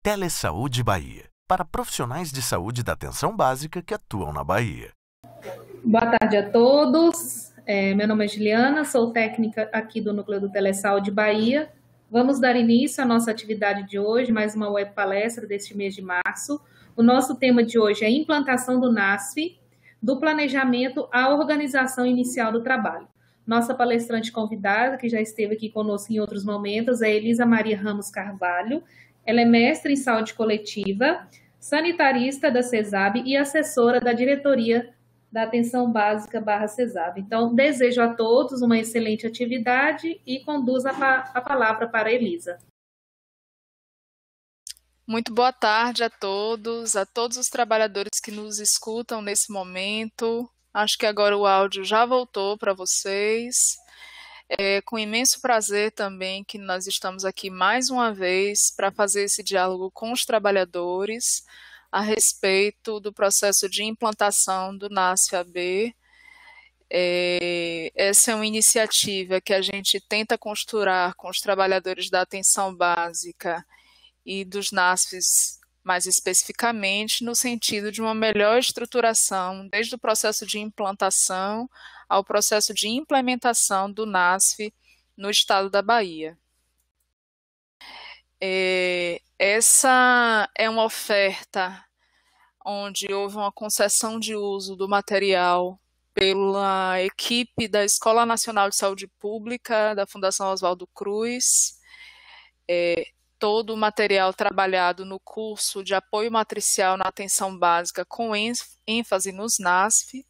Telesaúde Bahia, para profissionais de saúde da atenção básica que atuam na Bahia. Boa tarde a todos. Meu nome é Juliana, sou técnica aqui do Núcleo do Telesaúde Bahia. Vamos dar início à nossa atividade de hoje, mais uma web palestra deste mês de março. O nosso tema de hoje é a implantação do NASF, do planejamento à organização inicial do trabalho. Nossa palestrante convidada, que já esteve aqui conosco em outros momentos, é Elisa Maria Ramos Carvalho. Ela é mestre em saúde coletiva, sanitarista da CESAB e assessora da diretoria da Atenção Básica /CESAB. Então, desejo a todos uma excelente atividade e conduzo a palavra para a Elisa. Muito boa tarde a todos os trabalhadores que nos escutam nesse momento. Acho que agora o áudio já voltou para vocês. É com imenso prazer também que nós estamos aqui mais uma vez para fazer esse diálogo com os trabalhadores a respeito do processo de implantação do NASF-AB. Essa é uma iniciativa que a gente tenta costurar com os trabalhadores da atenção básica e dos NASFs mais especificamente, no sentido de uma melhor estruturação, desde o processo de implantação ao processo de implementação do NASF no estado da Bahia. Essa é uma oferta onde houve uma concessão de uso do material pela equipe da Escola Nacional de Saúde Pública da Fundação Oswaldo Cruz. Todo o material trabalhado no curso de apoio matricial na atenção básica com ênfase nos NASF.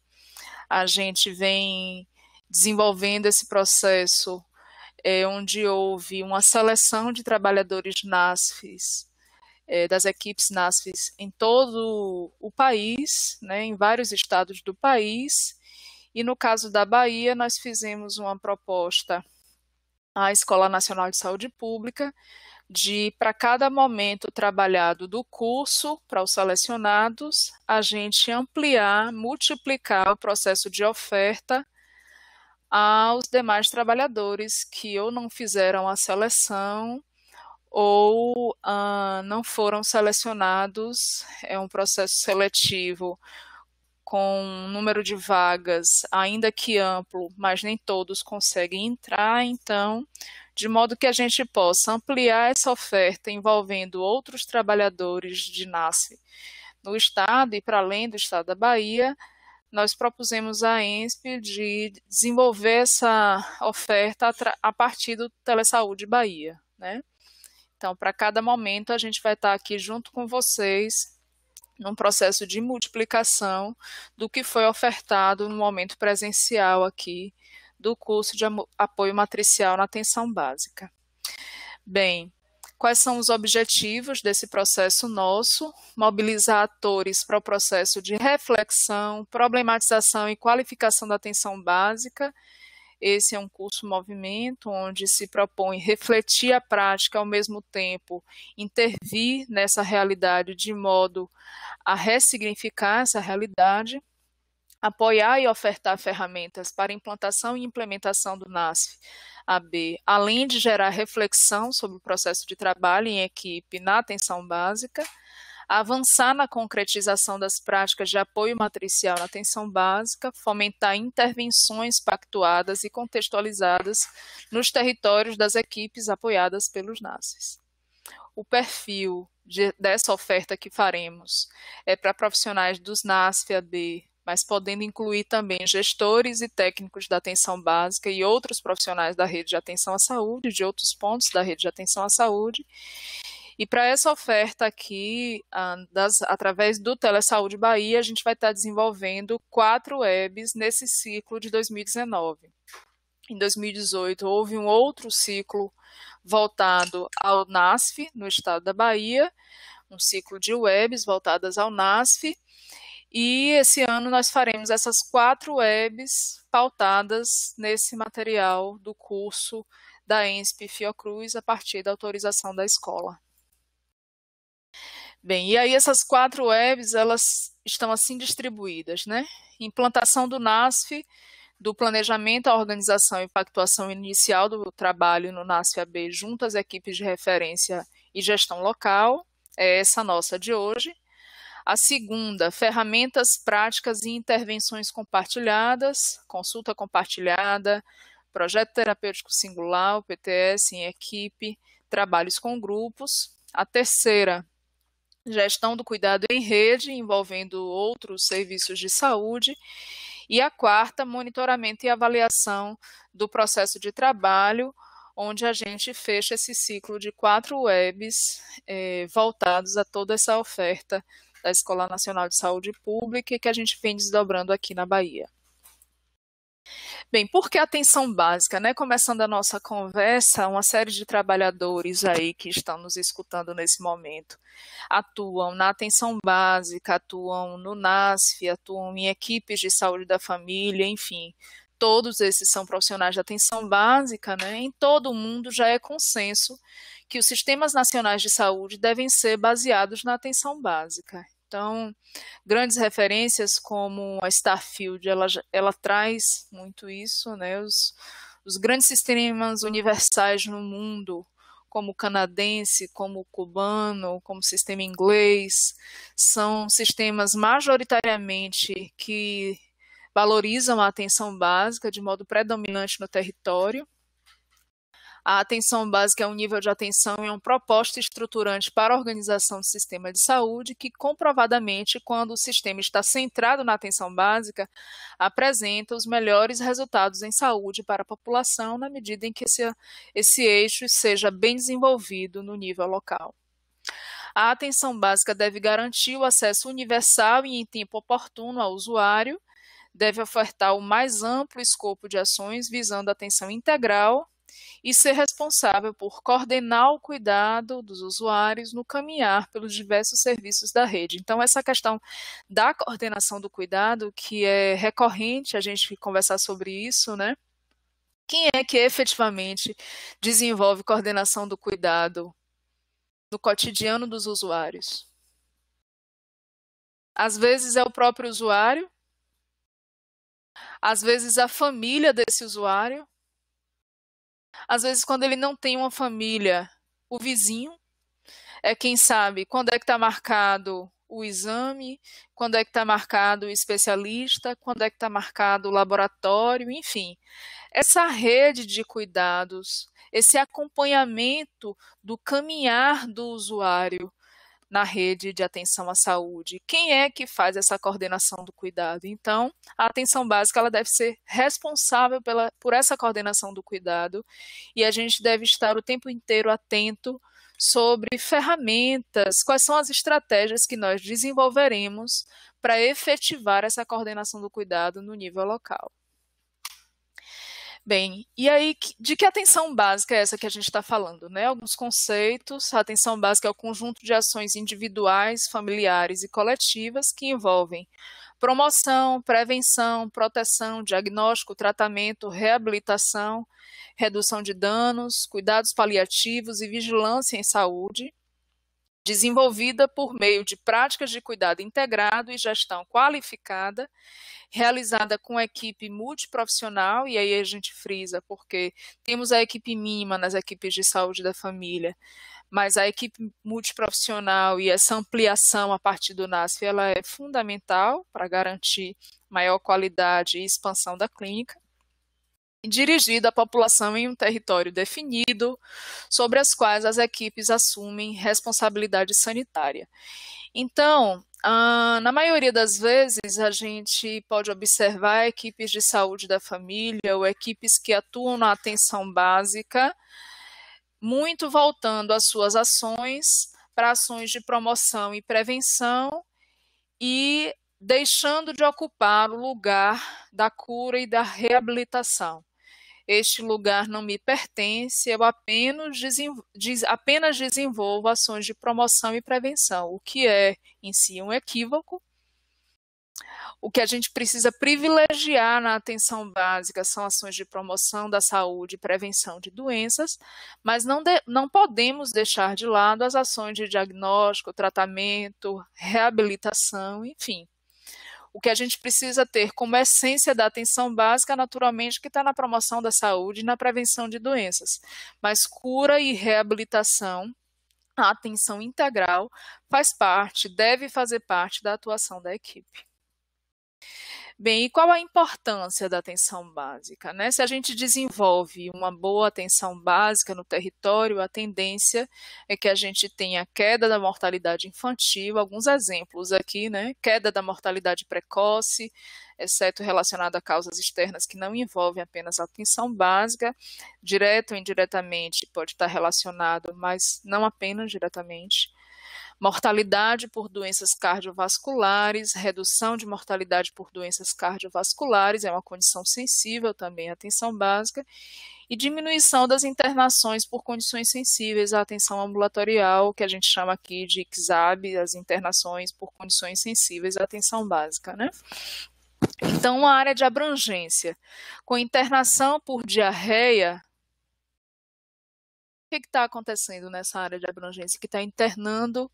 A gente vem desenvolvendo esse processo onde houve uma seleção de trabalhadores NASFs, das equipes NASFs em todo o país, né, em vários estados do país. E no caso da Bahia, nós fizemos uma proposta à Escola Nacional de Saúde Pública de, para cada momento trabalhado do curso, para os selecionados, a gente ampliar, multiplicar o processo de oferta aos demais trabalhadores que ou não fizeram a seleção ou não foram selecionados. É um processo seletivo com um número de vagas, ainda que amplo, mas nem todos conseguem entrar, então, de modo que a gente possa ampliar essa oferta envolvendo outros trabalhadores de NASF no estado e para além do estado da Bahia, nós propusemos à ENSP de desenvolver essa oferta a partir do Telesaúde Bahia, né? Então, para cada momento, a gente vai estar aqui junto com vocês num processo de multiplicação do que foi ofertado no momento presencial aqui do curso de apoio matricial na atenção básica. Bem, quais são os objetivos desse processo nosso? Mobilizar atores para o processo de reflexão, problematização e qualificação da atenção básica. Esse é um curso movimento onde se propõe refletir a prática ao mesmo tempo, intervir nessa realidade de modo a ressignificar essa realidade, apoiar e ofertar ferramentas para implantação e implementação do NASF-AB, além de gerar reflexão sobre o processo de trabalho em equipe na atenção básica, avançar na concretização das práticas de apoio matricial na atenção básica, fomentar intervenções pactuadas e contextualizadas nos territórios das equipes apoiadas pelos NASFs. O perfil dessa oferta que faremos é para profissionais dos NASF-AB, mas podendo incluir também gestores e técnicos da atenção básica e outros profissionais da rede de atenção à saúde, de outros pontos da rede de atenção à saúde. E para essa oferta aqui, através do Telesaúde Bahia, a gente vai estar desenvolvendo 4 webs nesse ciclo de 2019. Em 2018, houve um outro ciclo voltado ao NASF, no estado da Bahia, um ciclo de webs voltadas ao NASF, e esse ano nós faremos essas 4 webs pautadas nesse material do curso da ENSP Fiocruz a partir da autorização da escola. Bem, e aí essas 4 webs, elas estão assim distribuídas, né? Implantação do NASF, do planejamento, a organização e pactuação inicial do trabalho no NASF-AB junto às equipes de referência e gestão local. é essa nossa de hoje. A segunda, ferramentas práticas e intervenções compartilhadas, consulta compartilhada, projeto terapêutico singular, o PTS em equipe, trabalhos com grupos. A terceira, gestão do cuidado em rede, envolvendo outros serviços de saúde. E a quarta, monitoramento e avaliação do processo de trabalho, onde a gente fecha esse ciclo de 4 webs voltados a toda essa oferta da Escola Nacional de Saúde Pública e que a gente vem desdobrando aqui na Bahia. Bem, por que atenção básica, né? Começando a nossa conversa, uma série de trabalhadores aí que estão nos escutando nesse momento atuam na atenção básica, atuam no NASF, atuam em equipes de saúde da família, enfim, todos esses são profissionais de atenção básica, né? Em todo o mundo já é consenso que os sistemas nacionais de saúde devem ser baseados na atenção básica. Então, grandes referências como a Starfield, ela traz muito isso, né? Os grandes sistemas universais no mundo, como o canadense, como o cubano, como o sistema inglês, são sistemas majoritariamente que valorizam a atenção básica de modo predominante no território. A atenção básica é um nível de atenção e uma proposta estruturante para a organização do sistema de saúde que, comprovadamente, quando o sistema está centrado na atenção básica, apresenta os melhores resultados em saúde para a população na medida em que esse eixo seja bem desenvolvido no nível local. A atenção básica deve garantir o acesso universal e em tempo oportuno ao usuário, deve ofertar o mais amplo escopo de ações visando a atenção integral e ser responsável por coordenar o cuidado dos usuários no caminhar pelos diversos serviços da rede. Então, essa questão da coordenação do cuidado, que é recorrente a gente conversar sobre isso, né? Quem é que efetivamente desenvolve coordenação do cuidado no cotidiano dos usuários? Às vezes é o próprio usuário, às vezes a família desse usuário, às vezes quando ele não tem uma família, o vizinho é quem sabe quando é que está marcado o exame, quando é que está marcado o especialista, quando é que está marcado o laboratório, enfim. Essa rede de cuidados, esse acompanhamento do caminhar do usuário na rede de atenção à saúde. Quem é que faz essa coordenação do cuidado? Então, a atenção básica ela deve ser responsável por essa coordenação do cuidado e a gente deve estar o tempo inteiro atento sobre ferramentas, quais são as estratégias que nós desenvolveremos para efetivar essa coordenação do cuidado no nível local. Bem, e aí, de que atenção básica é essa que a gente está falando, né? Alguns conceitos. A atenção básica é o conjunto de ações individuais, familiares e coletivas que envolvem promoção, prevenção, proteção, diagnóstico, tratamento, reabilitação, redução de danos, cuidados paliativos e vigilância em saúde, desenvolvida por meio de práticas de cuidado integrado e gestão qualificada, realizada com equipe multiprofissional, e aí a gente frisa, porque temos a equipe mínima nas equipes de saúde da família, mas a equipe multiprofissional e essa ampliação a partir do NASF, ela é fundamental para garantir maior qualidade e expansão da clínica, dirigida à população em um território definido, sobre as quais as equipes assumem responsabilidade sanitária. Então, na maioria das vezes, a gente pode observar equipes de saúde da família ou equipes que atuam na atenção básica, muito voltando as suas ações para ações de promoção e prevenção e deixando de ocupar o lugar da cura e da reabilitação. Este lugar não me pertence, eu apenas desenvolvo ações de promoção e prevenção, o que é em si um equívoco. O que a gente precisa privilegiar na atenção básica são ações de promoção da saúde e prevenção de doenças, mas não podemos deixar de lado as ações de diagnóstico, tratamento, reabilitação, enfim. O que a gente precisa ter como essência da atenção básica, naturalmente, que está na promoção da saúde e na prevenção de doenças. Mas cura e reabilitação a atenção integral faz parte, deve fazer parte da atuação da equipe. Bem, e qual a importância da atenção básica, né? Se a gente desenvolve uma boa atenção básica no território, a tendência é que a gente tenha queda da mortalidade infantil, alguns exemplos aqui, né? Queda da mortalidade precoce, exceto relacionada a causas externas que não envolvem apenas a atenção básica, direto ou indiretamente pode estar relacionado, mas não apenas diretamente. Mortalidade por doenças cardiovasculares, redução de mortalidade por doenças cardiovasculares, é uma condição sensível também à atenção básica, e diminuição das internações por condições sensíveis à atenção ambulatorial, que a gente chama aqui de ICSAB, as internações por condições sensíveis à atenção básica, né? Então, uma área de abrangência, com internação por diarreia. O que está acontecendo nessa área de abrangência? Que está internando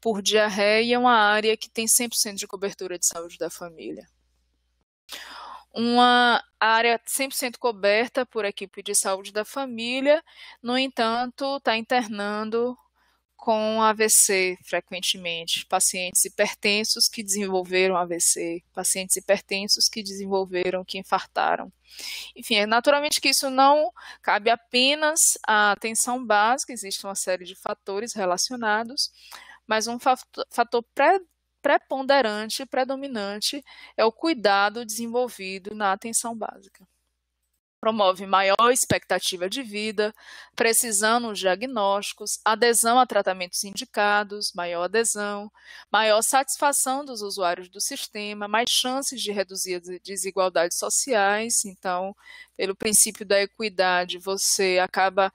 por diarreia, uma área que tem 100% de cobertura de saúde da família. Uma área 100% coberta por equipe de saúde da família, no entanto, está internando com AVC frequentemente, pacientes hipertensos que desenvolveram AVC, pacientes hipertensos que desenvolveram, que infartaram. Enfim, é naturalmente que isso não cabe apenas à atenção básica, existe uma série de fatores relacionados, mas um fator preponderante, predominante, é o cuidado desenvolvido na atenção básica. Promove maior expectativa de vida, precisão nos diagnósticos, adesão a tratamentos indicados, maior adesão, maior satisfação dos usuários do sistema, mais chances de reduzir as desigualdades sociais. Então, pelo princípio da equidade, você acaba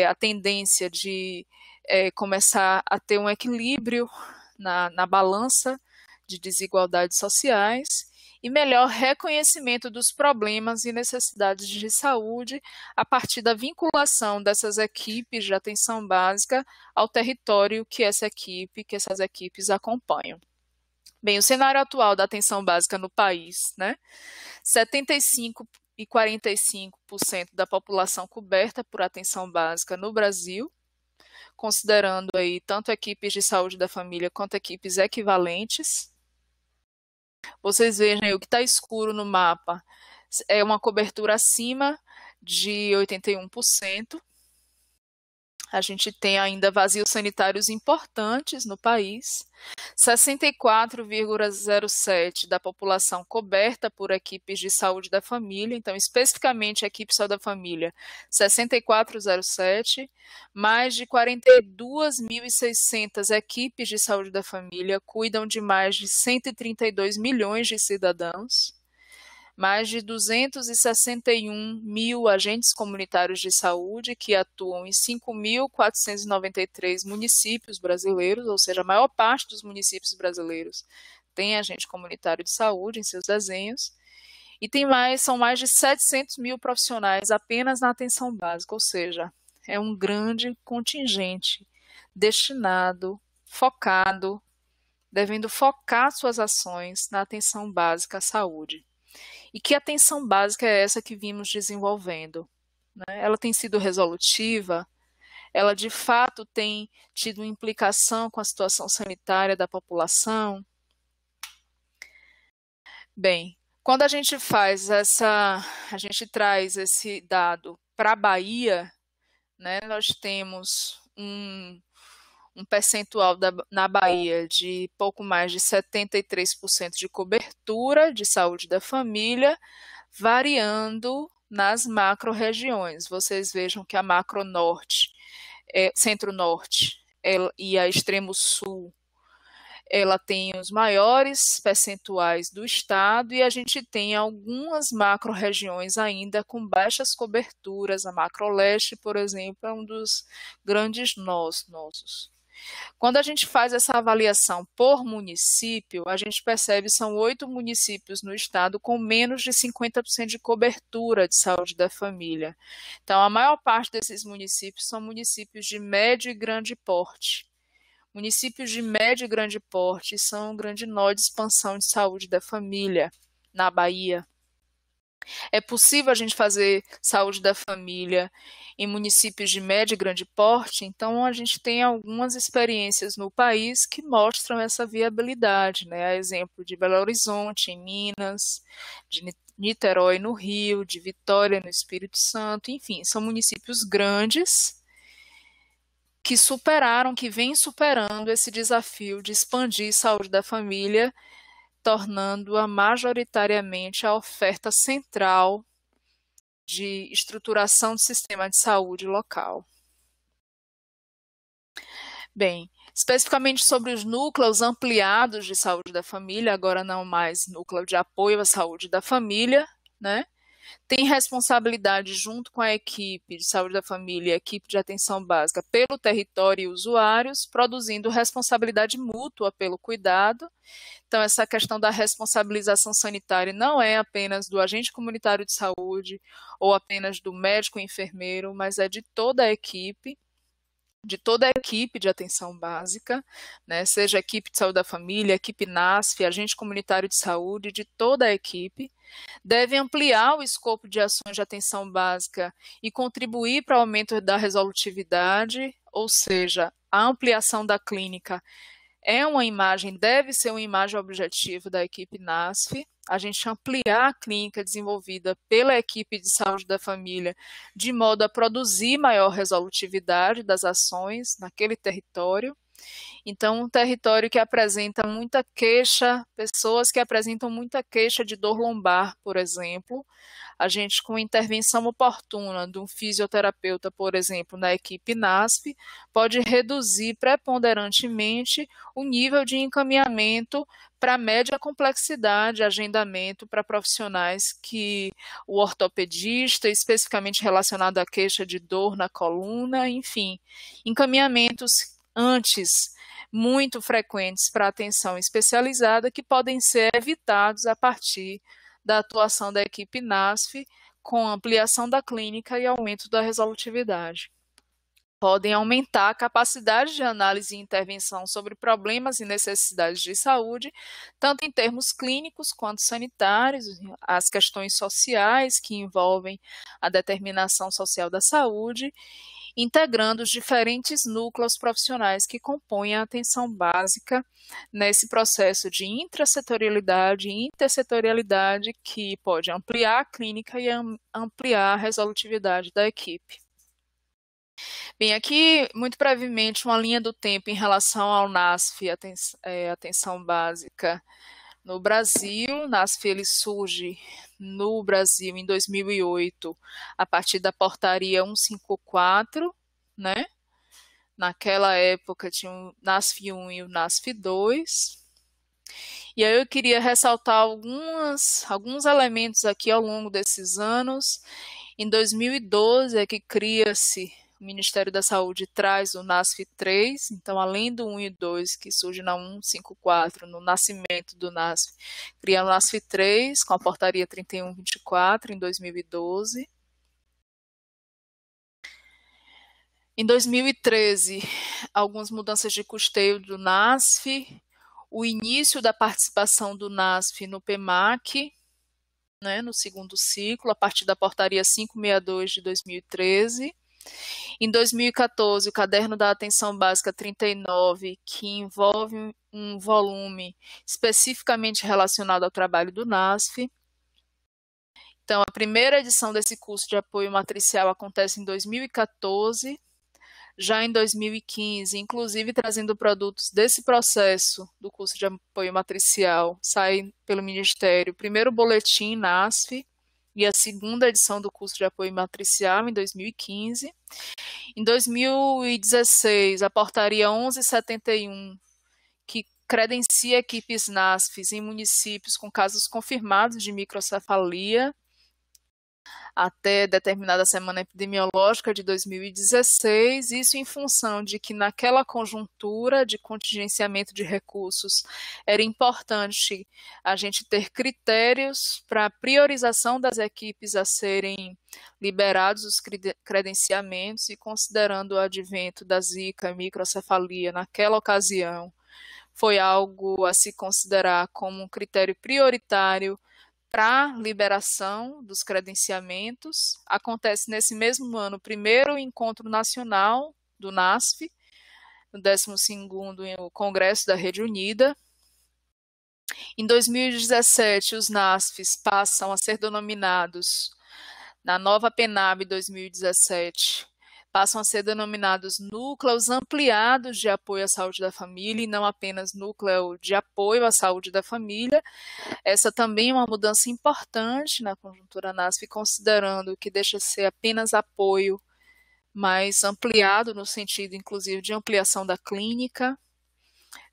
a tendência de começar a ter um equilíbrio na balança de desigualdades sociais, e melhor reconhecimento dos problemas e necessidades de saúde a partir da vinculação dessas equipes de atenção básica ao território que essas equipes acompanham. Bem, o cenário atual da atenção básica no país, né? 75% e 45% da população coberta por atenção básica no Brasil, considerando aí tanto equipes de saúde da família quanto equipes equivalentes. Vocês vejam aí, o que está escuro no mapa é uma cobertura acima de 81%. A gente tem ainda vazios sanitários importantes no país. 64,07% da população coberta por equipes de saúde da família, então especificamente a equipe de saúde da família, 64,07%, mais de 42.600 equipes de saúde da família cuidam de mais de 132 milhões de cidadãos, mais de 261 mil agentes comunitários de saúde que atuam em 5.493 municípios brasileiros, ou seja, a maior parte dos municípios brasileiros tem agente comunitário de saúde em seus desenhos, e são mais de 700 mil profissionais apenas na atenção básica, ou seja, é um grande contingente destinado, focado, devendo focar suas ações na atenção básica à saúde. E que atenção básica é essa que vimos desenvolvendo, né? Ela tem sido resolutiva? Ela de fato tem tido implicação com a situação sanitária da população? Bem, quando a gente traz esse dado para a Bahia, né, nós temos um percentual na Bahia de pouco mais de 73% de cobertura de saúde da família, variando nas macro-regiões. Vocês vejam que a macro-norte, centro-norte e a extremo-sul, ela tem os maiores percentuais do estado, e a gente tem algumas macro-regiões ainda com baixas coberturas. A macro-leste, por exemplo, é um dos grandes nós nossos. Quando a gente faz essa avaliação por município, a gente percebe que são 8 municípios no estado com menos de 50% de cobertura de saúde da família. Então, a maior parte desses municípios são municípios de médio e grande porte. Municípios de médio e grande porte são um grande nó de expansão de saúde da família na Bahia. É possível a gente fazer saúde da família em municípios de médio e grande porte? Então, a gente tem algumas experiências no país que mostram essa viabilidade, né? A exemplo de Belo Horizonte, em Minas, de Niterói, no Rio, de Vitória, no Espírito Santo, enfim, são municípios grandes que superaram, que vêm superando esse desafio de expandir saúde da família, tornando-a majoritariamente a oferta central de estruturação do sistema de saúde local. Bem, especificamente sobre os núcleos ampliados de saúde da família, agora não mais núcleo de apoio à saúde da família, né? Tem responsabilidade junto com a equipe de saúde da família e a equipe de atenção básica pelo território e usuários, produzindo responsabilidade mútua pelo cuidado. Então, essa questão da responsabilização sanitária não é apenas do agente comunitário de saúde ou apenas do médico e enfermeiro, mas é de toda a equipe de atenção básica, né, seja a equipe de saúde da família, a equipe NASF, agente comunitário de saúde, de toda a equipe, deve ampliar o escopo de ações de atenção básica e contribuir para o aumento da resolutividade, ou seja, a ampliação da clínica deve ser uma imagem objetiva da equipe NASF, a gente ampliar a clínica desenvolvida pela equipe de saúde da família, de modo a produzir maior resolutividade das ações naquele território. Então, um território que apresenta muita queixa, pessoas que apresentam muita queixa de dor lombar, por exemplo, a gente, com intervenção oportuna de um fisioterapeuta, por exemplo, na equipe NASF, pode reduzir preponderantemente o nível de encaminhamento para média complexidade, agendamento para profissionais que o ortopedista, especificamente relacionado à queixa de dor na coluna, enfim, encaminhamentos antes muito frequentes para atenção especializada que podem ser evitados a partir da atuação da equipe NASF com ampliação da clínica e aumento da resolutividade. Podem aumentar a capacidade de análise e intervenção sobre problemas e necessidades de saúde, tanto em termos clínicos quanto sanitários, as questões sociais que envolvem a determinação social da saúde, integrando os diferentes núcleos profissionais que compõem a atenção básica nesse processo de intrasetorialidade e intersetorialidade que pode ampliar a clínica e ampliar a resolutividade da equipe. Bem, aqui, muito brevemente, uma linha do tempo em relação ao NASF, atenção básica no Brasil. O NASF ele surge no Brasil em 2008, a partir da portaria 154, né? Naquela época tinha o NASF 1 e o NASF 2. E aí eu queria ressaltar alguns elementos aqui ao longo desses anos. Em 2012 é que cria-se o Ministério da Saúde, traz o NASF 3, então além do 1 e 2 que surge na 154, no nascimento do NASF, cria o NASF 3 com a portaria 3124 em 2012. Em 2013, algumas mudanças de custeio do NASF, o início da participação do NASF no PEMAC, né, no segundo ciclo, a partir da portaria 562 de 2013. Em 2014, o Caderno da Atenção Básica 39, que envolve um volume especificamente relacionado ao trabalho do NASF. Então, a primeira edição desse curso de apoio matricial acontece em 2014, já em 2015, inclusive trazendo produtos desse processo do curso de apoio matricial, sai pelo Ministério o primeiro boletim NASF, e a segunda edição do curso de apoio matricial em 2015. Em 2016, a portaria 1171, que credencia equipes NASFs em municípios com casos confirmados de microcefalia até determinada semana epidemiológica de 2016, isso em função de que naquela conjuntura de contingenciamento de recursos era importante a gente ter critérios para a priorização das equipes a serem liberados os credenciamentos e considerando o advento da zika, microcefalia naquela ocasião, foi algo a se considerar como um critério prioritário para liberação dos credenciamentos. Acontece nesse mesmo ano o primeiro encontro nacional do NASF, no 12º Congresso da Rede Unida. Em 2017, os NASFs passam a ser denominados, na nova PENAB 2017, passam a ser denominados núcleos ampliados de apoio à saúde da família e não apenas núcleo de apoio à saúde da família. Essa também é uma mudança importante na conjuntura NASF, considerando que deixa de ser apenas apoio, mas ampliado no sentido, inclusive, de ampliação da clínica,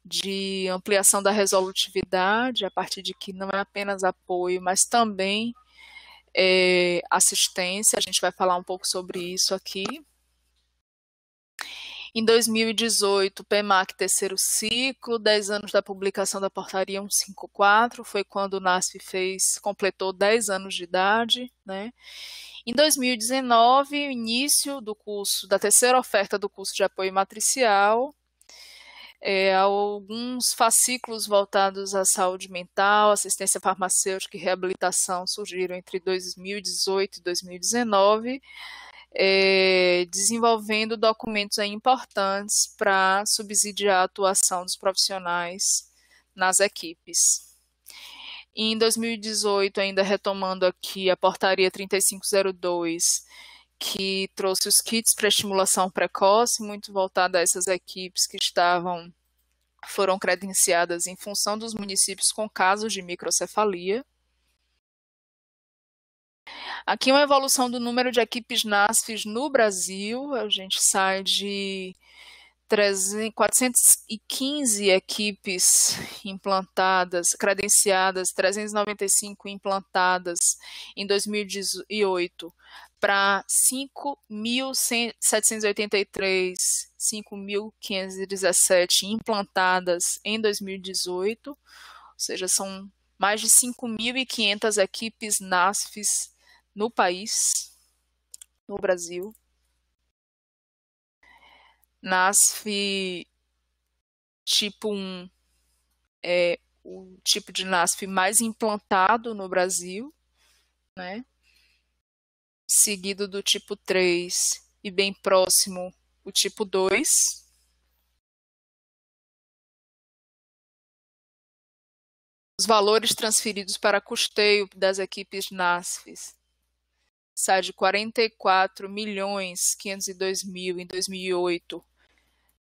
de ampliação da resolutividade, a partir de que não é apenas apoio, mas também assistência. A gente vai falar um pouco sobre isso aqui. Em 2018, PEMAC terceiro ciclo, 10 anos da publicação da portaria 154, foi quando o NASF completou 10 anos de idade, né? Em 2019, o início do curso, da terceira oferta do curso de apoio matricial, alguns fascículos voltados à saúde mental, assistência farmacêutica e reabilitação surgiram entre 2018 e 2019, desenvolvendo documentos importantes para subsidiar a atuação dos profissionais nas equipes. Em 2018, ainda retomando aqui a portaria 3502, que trouxe os kits para estimulação precoce, muito voltada a essas equipes que foram credenciadas em função dos municípios com casos de microcefalia. Aqui uma evolução do número de equipes NASFs no Brasil. A gente sai de 415 equipes implantadas, credenciadas, 395 implantadas em 2018 para 5.783, 5.517 implantadas em 2018, ou seja, são mais de 5.500 equipes NASFs no país, no Brasil. NASF tipo 1 é o tipo de NASF mais implantado no Brasil, né? Seguido do tipo 3 e bem próximo o tipo 2. Os valores transferidos para custeio das equipes NASFs sai de 44.502.000 em 2008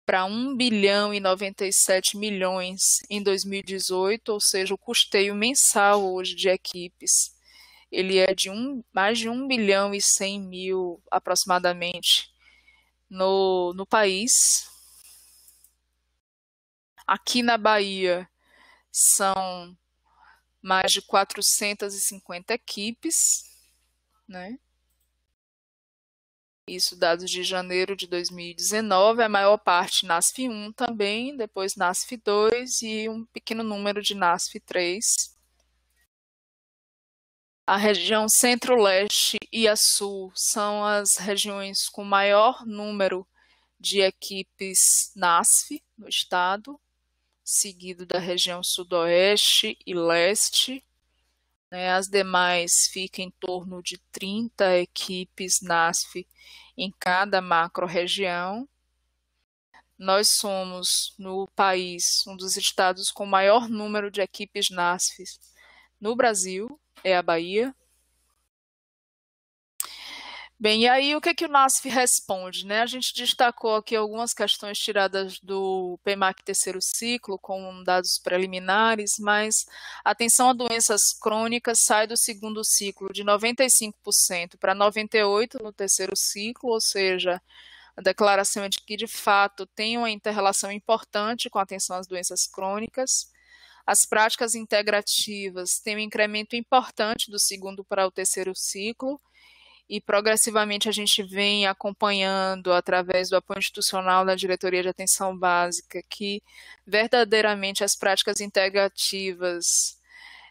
para 1.097.000.000 em 2018, ou seja, o custeio mensal hoje de equipes ele é de mais de 1.100.000.000 aproximadamente no país. Aqui na Bahia são mais de 450 equipes, né? Isso dados de janeiro de 2019, a maior parte NASF 1 também, depois NASF 2 e um pequeno número de NASF 3. A região Centro-Leste e a Sul são as regiões com maior número de equipes NASF no estado, seguido da região Sudoeste e Leste. As demais ficam em torno de 30 equipes NASF em cada macro-região. Nós somos, no país, um dos estados com maior número de equipes NASF no Brasil, é a Bahia. Bem, e aí o que o NASF responde, né? A gente destacou aqui algumas questões tiradas do PEMAC terceiro ciclo, com dados preliminares, mas a atenção a doenças crônicas sai do segundo ciclo de 95% para 98% no terceiro ciclo, ou seja, a declaração é de que, de fato, tem uma inter-relação importante com a atenção às doenças crônicas. As práticas integrativas têm um incremento importante do segundo para o terceiro ciclo, e progressivamente a gente vem acompanhando através do apoio institucional da Diretoria de Atenção Básica que verdadeiramente as práticas integrativas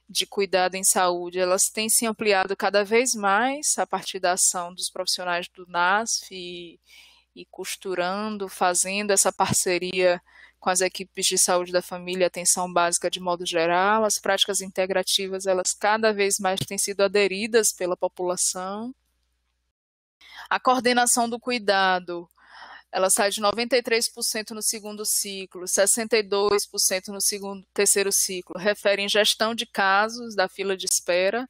de cuidado em saúde, elas têm se ampliado cada vez mais a partir da ação dos profissionais do NASF e costurando, fazendo essa parceria com as equipes de saúde da família e atenção básica de modo geral. As práticas integrativas, elas cada vez mais têm sido aderidas pela população. A coordenação do cuidado, ela sai de 93% no segundo ciclo, 62% no terceiro ciclo, referem gestão de casos da fila de espera,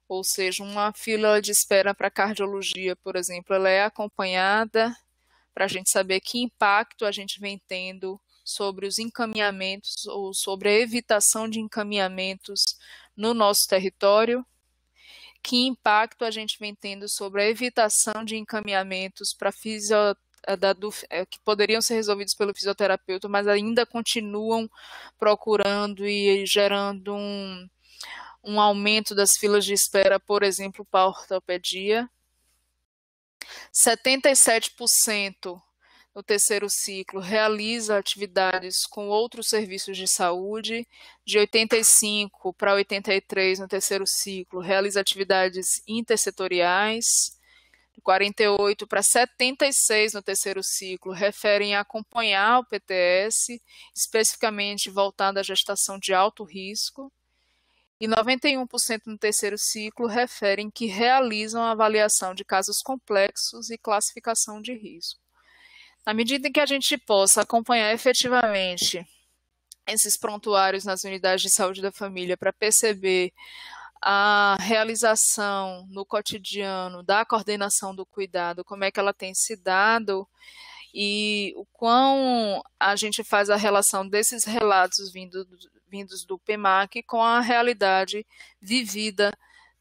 ou seja, uma fila de espera para cardiologia, por exemplo, ela é acompanhada para a gente saber que impacto a gente vem tendo sobre os encaminhamentos ou sobre a evitação de encaminhamentos no nosso território, que impacto a gente vem tendo sobre a evitação de encaminhamentos para que poderiam ser resolvidos pelo fisioterapeuta, mas ainda continuam procurando e gerando um aumento das filas de espera, por exemplo, para a ortopedia. 77% no terceiro ciclo realiza atividades com outros serviços de saúde, de 85 para 83 no terceiro ciclo realiza atividades intersetoriais, de 48 para 76 no terceiro ciclo referem a acompanhar o PTS, especificamente voltado à gestação de alto risco, e 91% no terceiro ciclo referem que realizam a avaliação de casos complexos e classificação de risco. Na medida em que a gente possa acompanhar efetivamente esses prontuários nas unidades de saúde da família para perceber a realização no cotidiano da coordenação do cuidado, como é que ela tem se dado e o quão a gente faz a relação desses relatos vindos do PEMAC com a realidade vivida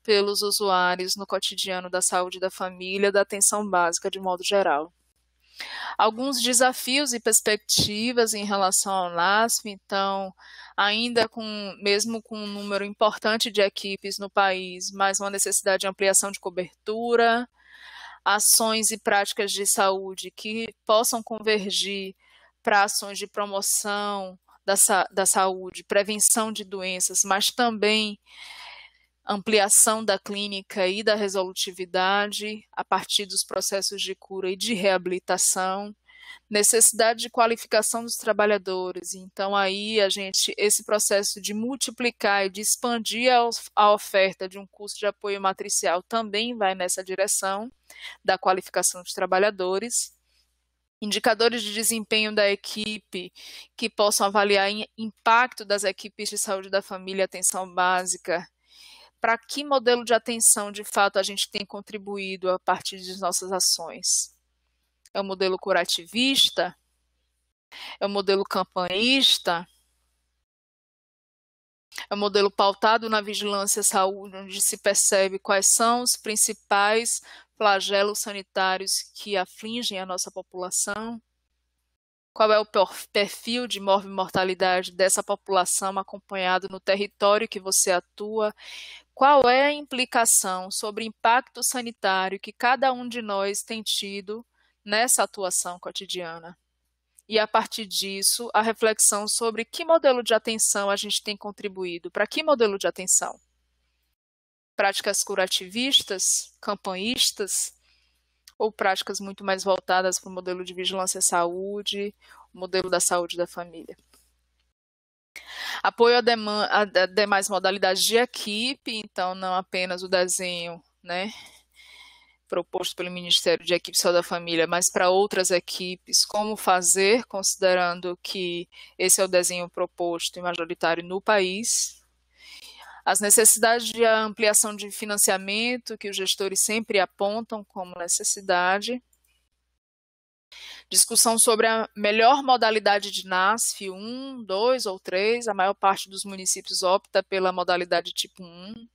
pelos usuários no cotidiano da saúde da família, da atenção básica de modo geral. Alguns desafios e perspectivas em relação ao NASF, então, ainda mesmo com um número importante de equipes no país, mas uma necessidade de ampliação de cobertura, ações e práticas de que possam convergir para ações de promoção da saúde, prevenção de doenças, mas também ampliação da clínica e da resolutividade a partir dos processos de cura e de reabilitação, necessidade de qualificação dos trabalhadores. Então, aí esse processo de multiplicar e de expandir a oferta de um curso de apoio matricial também vai nessa direção da qualificação dos trabalhadores. Indicadores de desempenho da equipe que possam avaliar o impacto das equipes de saúde da família e atenção básica. Para que modelo de atenção, de fato, a gente tem contribuído a partir de nossas ações? É o modelo curativista? É o modelo campanhista? É o modelo pautado na vigilância saúde, onde se percebe quais são os principais flagelos sanitários que afligem a nossa população? Qual é o perfil de mortalidade dessa população acompanhado no território que você atua? Qual é a implicação sobre o impacto sanitário que cada um de nós tem tido nessa atuação cotidiana? E, a partir disso, a reflexão sobre que modelo de atenção a gente tem contribuído. Para que modelo de atenção? Práticas curativistas, campanhistas, ou práticas muito mais voltadas para o modelo de vigilância à saúde, o modelo da saúde da família? Apoio a demais modalidades de equipe, então não apenas o desenho, proposto pelo Ministério de Equipe de Saúde da Família, mas para outras equipes, como fazer, considerando que esse é o desenho proposto e majoritário no país. As necessidades de ampliação de financiamento, que os gestores sempre apontam como necessidade. Discussão sobre a melhor modalidade de NASF, 1, 2 ou 3, a maior parte dos municípios opta pela modalidade tipo 1,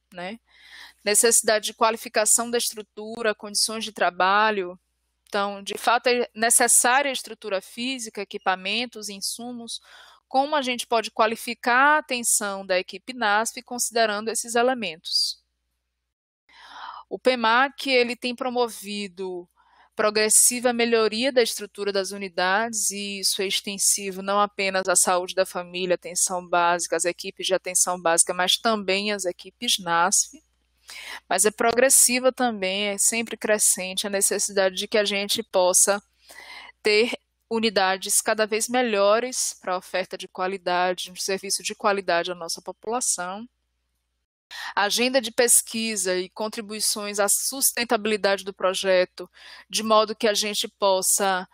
Necessidade de qualificação da estrutura, condições de trabalho. Então, de fato, é necessária a estrutura física, equipamentos, insumos. Como a gente pode qualificar a atenção da equipe NASF considerando esses elementos? O PEMAC, ele tem promovido progressiva melhoria da estrutura das unidades, e isso é extensivo não apenas à saúde da família, atenção básica, as equipes de atenção básica, mas também as equipes NASF. Mas é progressiva também, é sempre crescente a necessidade de que a gente possa ter unidades cada vez melhores para a oferta de qualidade, um serviço de qualidade à nossa população. Agenda de pesquisa e contribuições à sustentabilidade do projeto, de modo que a gente possa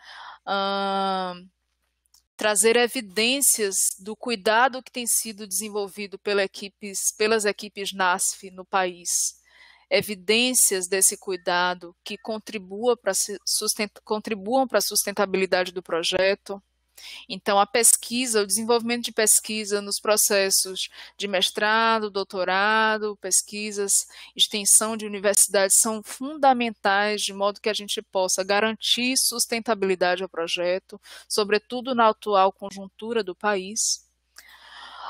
trazer evidências do cuidado que tem sido desenvolvido pelas equipes NASF no país, evidências desse cuidado que contribuam para a sustentabilidade do projeto. Então, a pesquisa, o desenvolvimento de pesquisa nos processos de mestrado, doutorado, pesquisas, extensão de universidades são fundamentais, de modo que a gente possa garantir sustentabilidade ao projeto, sobretudo na atual conjuntura do país.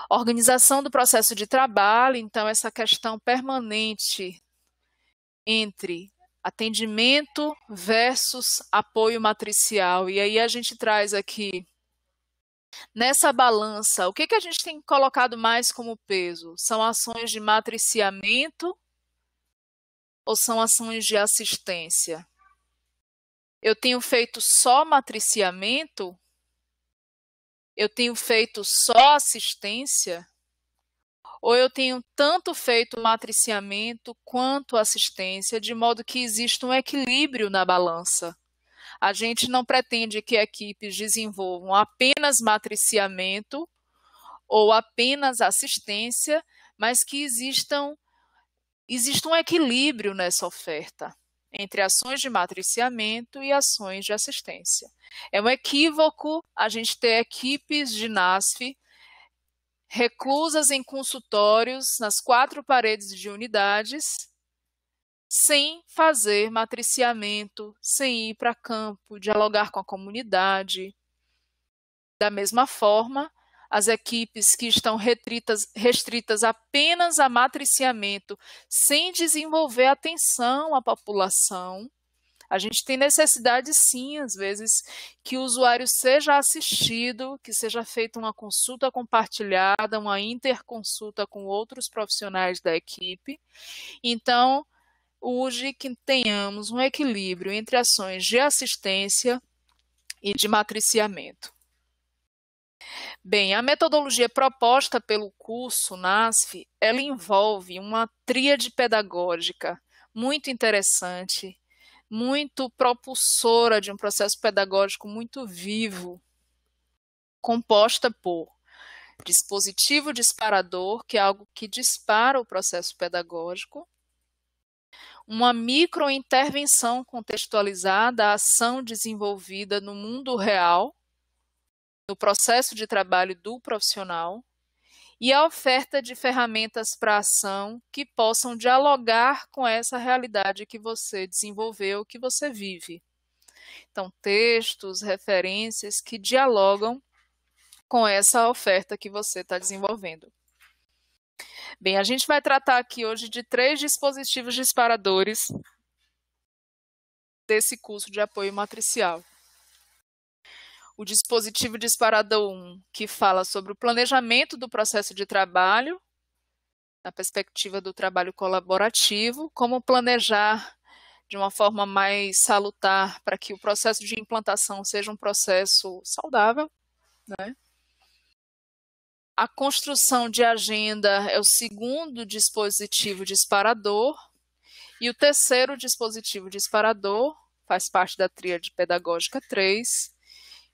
Organização do processo de trabalho, então, essa questão permanente entre atendimento versus apoio matricial. E aí a gente traz aqui, nessa balança, o que a gente tem colocado mais como peso? São ações de matriciamento ou são ações de assistência? Eu tenho feito só matriciamento? Eu tenho feito só assistência? Ou eu tenho tanto feito matriciamento quanto assistência, de modo que existe um equilíbrio na balança? A gente não pretende que equipes desenvolvam apenas matriciamento ou apenas assistência, mas que exista um equilíbrio nessa oferta entre ações de matriciamento e ações de assistência. É um equívoco a gente ter equipes de NASF reclusas em consultórios nas 4 paredes de unidades, sem fazer matriciamento, sem ir para campo, dialogar com a comunidade. Da mesma forma, as equipes que estão restritas apenas a matriciamento, sem desenvolver atenção à população, a gente tem necessidade, sim, às vezes, que o usuário seja assistido, que seja feita uma consulta compartilhada, uma interconsulta com outros profissionais da equipe. Então, urge que tenhamos um equilíbrio entre ações de assistência e de matriciamento. Bem, a metodologia proposta pelo curso NASF, ela envolve uma tríade pedagógica muito interessante, muito propulsora de um processo pedagógico muito vivo, composta por dispositivo disparador, que é algo que dispara o processo pedagógico, uma microintervenção contextualizada, a ação desenvolvida no mundo real, no processo de trabalho do profissional, e a oferta de ferramentas para ação que possam dialogar com essa realidade que você desenvolveu, que você vive. Então, textos, referências que dialogam com essa oferta que você está desenvolvendo. Bem, a gente vai tratar aqui hoje de 3 dispositivos disparadores desse curso de apoio matricial. O dispositivo disparador 1, que fala sobre o planejamento do processo de trabalho, na perspectiva do trabalho colaborativo, como planejar de uma forma mais salutar para que o processo de implantação seja um processo saudável, né? A construção de agenda é o segundo dispositivo disparador, e o terceiro dispositivo disparador faz parte da tríade pedagógica 3,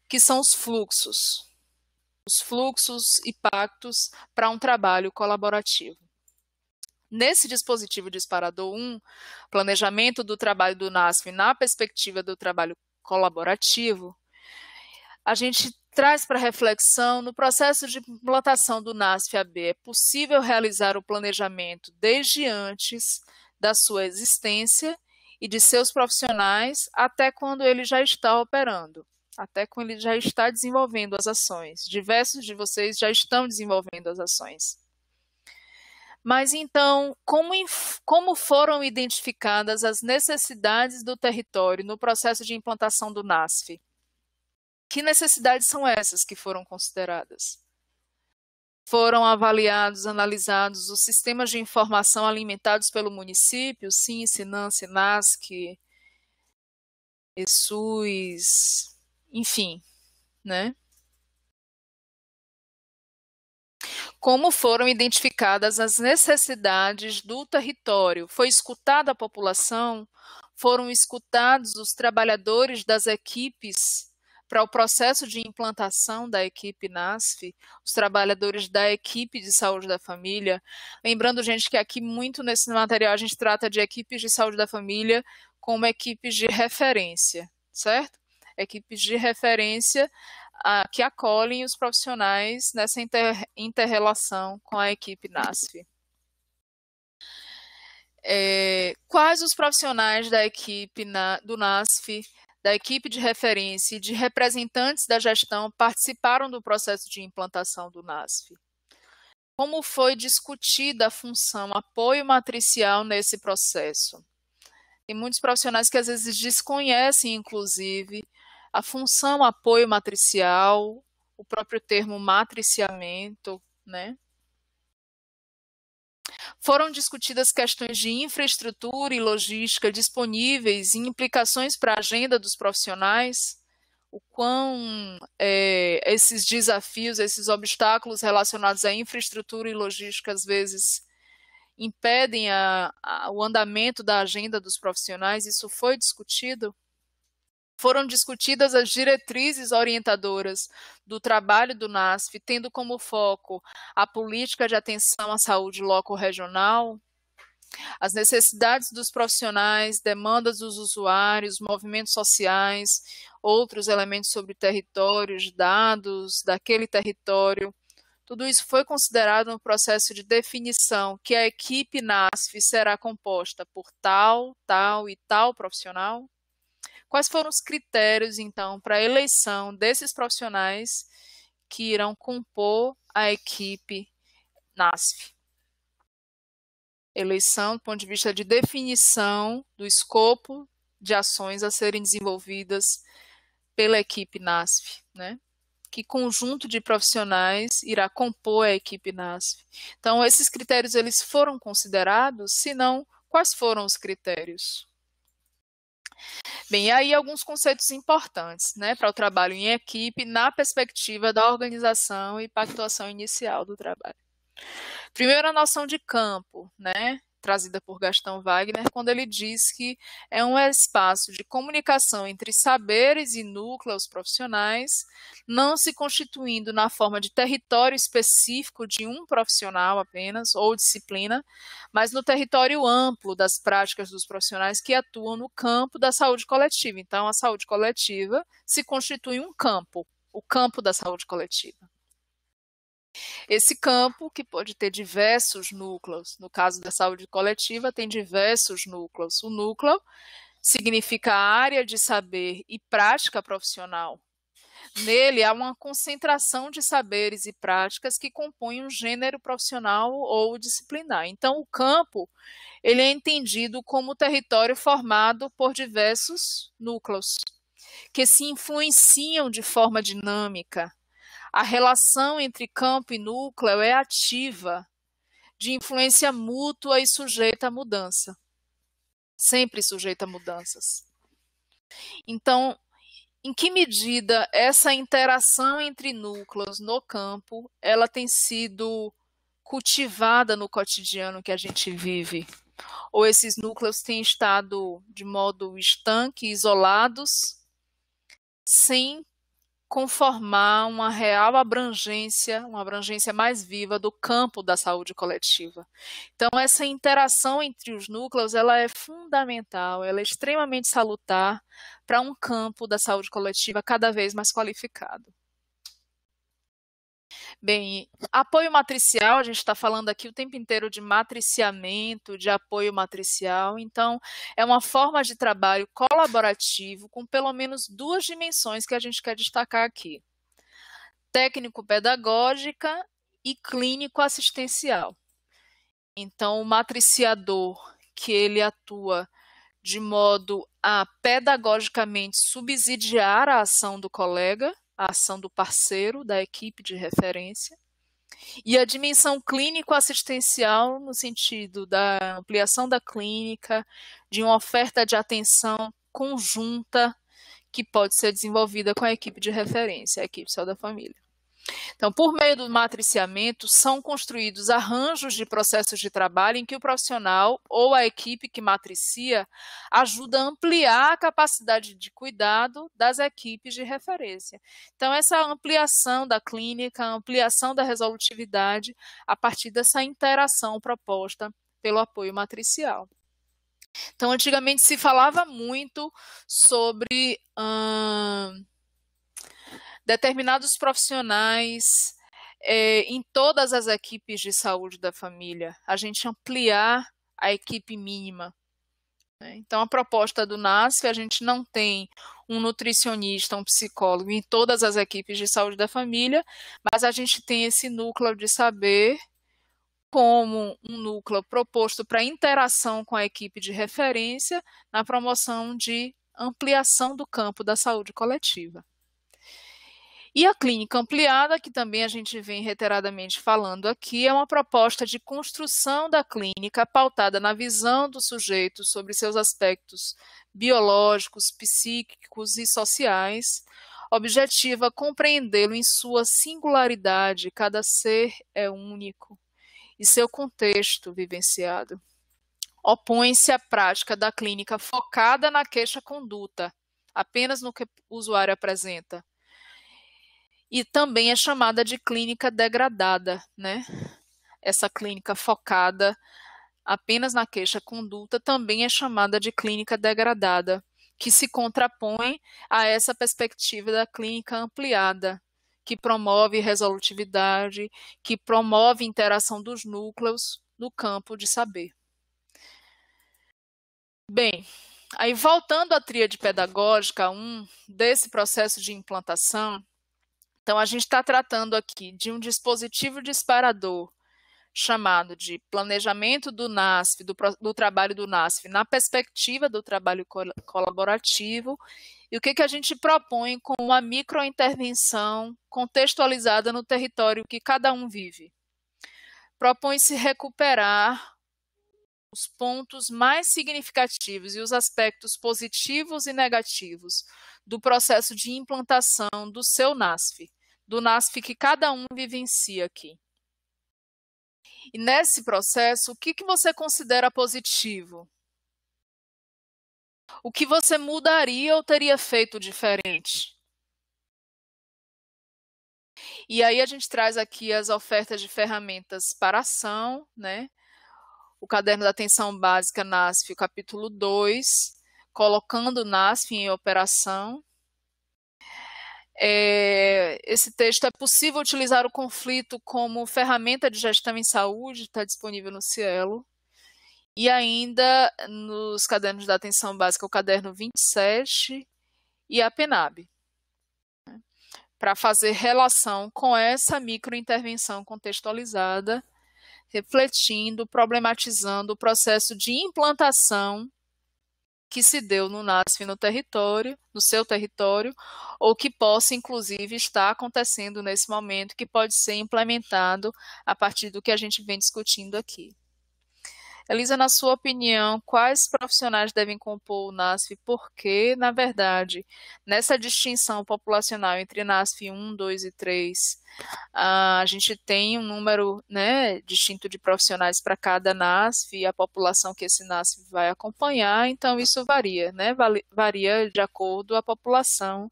que são os fluxos e pactos para um trabalho colaborativo. Nesse dispositivo disparador 1, planejamento do trabalho do NASF na perspectiva do trabalho colaborativo, a gente traz para reflexão, no processo de implantação do NASF-AB, é possível realizar o planejamento desde antes da sua existência e de seus profissionais até quando ele já está operando, até quando ele já está desenvolvendo as ações. Diversos de vocês já estão desenvolvendo as ações. Mas então, como foram identificadas as necessidades do território no processo de implantação do NASF? Que necessidades são essas que foram consideradas? Foram avaliados, analisados os sistemas de informação alimentados pelo município, SIM, SINAM, SINASC, ESUS, enfim, né? Como foram identificadas as necessidades do território? Foi escutada a população? Foram escutados os trabalhadores das equipes para o processo de implantação da equipe NASF, os trabalhadores da equipe de saúde da família? Lembrando, gente, que aqui muito nesse material a gente trata de equipes de saúde da família como equipes de referência, certo? Equipes de referência que acolhem os profissionais nessa inter-relação com a equipe NASF. Quais os profissionais da equipe do NASF, da equipe de referência e de representantes da gestão participaram do processo de implantação do NASF? Como foi discutida a função apoio matricial nesse processo? Tem muitos profissionais que às vezes desconhecem, inclusive, a função apoio matricial, o próprio termo matriciamento, né? Foram discutidas questões de infraestrutura e logística disponíveis e implicações para a agenda dos profissionais, o quão esses desafios, esses obstáculos relacionados à infraestrutura e logística, às vezes, impedem o andamento da agenda dos profissionais. Isso foi discutido? Foram discutidas as diretrizes orientadoras do trabalho do NASF, tendo como foco a política de atenção à saúde loco-regional, as necessidades dos profissionais, demandas dos usuários, movimentos sociais, outros elementos sobre territórios, dados daquele território. Tudo isso foi considerado no processo de definição que a equipe NASF será composta por tal, tal e tal profissional. Quais foram os critérios, então, para a eleição desses profissionais que irão compor a equipe NASF? Eleição do ponto de vista de definição do escopo de ações a serem desenvolvidas pela equipe NASF, né? Que conjunto de profissionais irá compor a equipe NASF? Então, esses critérios eles foram considerados? Se não, quais foram os critérios? Bem, aí alguns conceitos importantes, né, para o trabalho em equipe na perspectiva da organização e pactuação inicial do trabalho. Primeiro, a noção de campo, né, trazida por Gaston Wagner, quando ele diz que é um espaço de comunicação entre saberes e núcleos profissionais, não se constituindo na forma de território específico de um profissional apenas, ou disciplina, mas no território amplo das práticas dos profissionais que atuam no campo da saúde coletiva. Então, a saúde coletiva se constitui um campo, o campo da saúde coletiva. Esse campo, que pode ter diversos núcleos, no caso da saúde coletiva, tem diversos núcleos. O núcleo significa área de saber e prática profissional. Nele há uma concentração de saberes e práticas que compõem um gênero profissional ou disciplinar. Então, o campo ele é entendido como território formado por diversos núcleos, que se influenciam de forma dinâmica. A relação entre campo e núcleo é ativa, de influência mútua e sujeita a mudança. Sempre sujeita a mudanças. Então, em que medida essa interação entre núcleos no campo, ela tem sido cultivada no cotidiano que a gente vive? Ou esses núcleos têm estado de modo estanque, isolados, sem conformar uma real abrangência, uma abrangência mais viva do campo da saúde coletiva. Então, essa interação entre os núcleos, ela é fundamental, ela é extremamente salutar para um campo da saúde coletiva cada vez mais qualificado. Bem, apoio matricial, a gente está falando aqui o tempo inteiro de matriciamento, de apoio matricial, então é uma forma de trabalho colaborativo com pelo menos duas dimensões que a gente quer destacar aqui: técnico-pedagógica e clínico-assistencial. Então, o matriciador, que ele atua de modo a pedagogicamente subsidiar a ação do colega, a ação do parceiro, da equipe de referência, e a dimensão clínico-assistencial no sentido da ampliação da clínica, de uma oferta de atenção conjunta que pode ser desenvolvida com a equipe de referência, a equipe Saúde da Família. Então, por meio do matriciamento, são construídos arranjos de processos de trabalho em que o profissional ou a equipe que matricia ajuda a ampliar a capacidade de cuidado das equipes de referência. Então, essa ampliação da clínica, a ampliação da resolutividade a partir dessa interação proposta pelo apoio matricial. Então, antigamente se falava muito sobre determinados profissionais em todas as equipes de saúde da família, a gente ampliar a equipe mínima. Então, a proposta do NASF, a gente não tem um nutricionista, um psicólogo em todas as equipes de saúde da família, mas a gente tem esse núcleo de saber como um núcleo proposto para interação com a equipe de referência na promoção de ampliação do campo da saúde coletiva. E a clínica ampliada, que também a gente vem reiteradamente falando aqui, é uma proposta de construção da clínica pautada na visão do sujeito sobre seus aspectos biológicos, psíquicos e sociais, objetiva compreendê-lo em sua singularidade, cada ser é único, e seu contexto vivenciado. Opõe-se à prática da clínica focada na queixa-conduta, apenas no que o usuário apresenta. E também é chamada de clínica degradada, né? Essa clínica focada apenas na queixa-conduta também é chamada de clínica degradada, que se contrapõe a essa perspectiva da clínica ampliada, que promove resolutividade, que promove interação dos núcleos no campo de saber. Bem, aí voltando à tríade pedagógica 1 desse processo de implantação, então a gente está tratando aqui de um dispositivo disparador chamado de planejamento do NASF, do trabalho do NASF, na perspectiva do trabalho colaborativo. E o que a gente propõe com uma microintervenção contextualizada no território que cada um vive? Propõe-se recuperar os pontos mais significativos e os aspectos positivos e negativos do processo de implantação do seu NASF, do NASF que cada um vivencia aqui. E nesse processo, o que você considera positivo? O que você mudaria ou teria feito diferente? E aí a gente traz aqui as ofertas de ferramentas para ação, né? O caderno da atenção básica NASF, o capítulo 2, colocando o NASF em operação. Esse texto é possível utilizar o conflito como ferramenta de gestão em saúde, está disponível no Cielo. E ainda nos cadernos da atenção básica, o caderno 27 e a PENAB, para fazer relação com essa microintervenção contextualizada, refletindo, problematizando o processo de implantação que se deu no NASF no território, no seu território, ou que possa, inclusive, estar acontecendo nesse momento, que pode ser implementado a partir do que a gente vem discutindo aqui. Elisa, na sua opinião, quais profissionais devem compor o NASF e por quê? Na verdade, nessa distinção populacional entre NASF 1, 2 e 3, a gente tem um número, né, distinto de profissionais para cada NASF e a população que esse NASF vai acompanhar, então isso varia, né? Varia de acordo com a população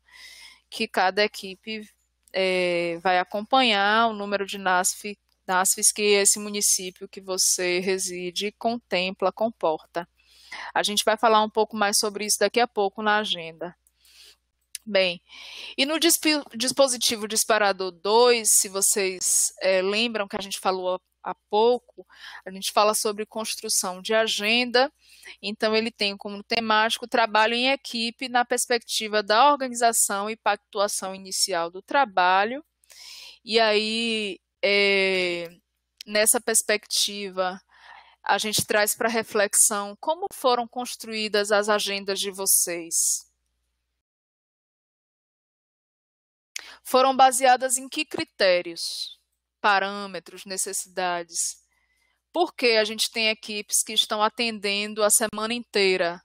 que cada equipe vai acompanhar, o número de NASFs que esse município que você reside contempla, comporta. A gente vai falar um pouco mais sobre isso daqui a pouco na agenda. Bem, e no dispositivo disparador 2, se vocês lembram que a gente falou há pouco, a gente fala sobre construção de agenda, então ele tem como temático trabalho em equipe na perspectiva da organização e pactuação inicial do trabalho, e aí nessa perspectiva, a gente traz para reflexão como foram construídas as agendas de vocês. Foram baseadas em que critérios, parâmetros, necessidades? Porque a gente tem equipes que estão atendendo a semana inteira,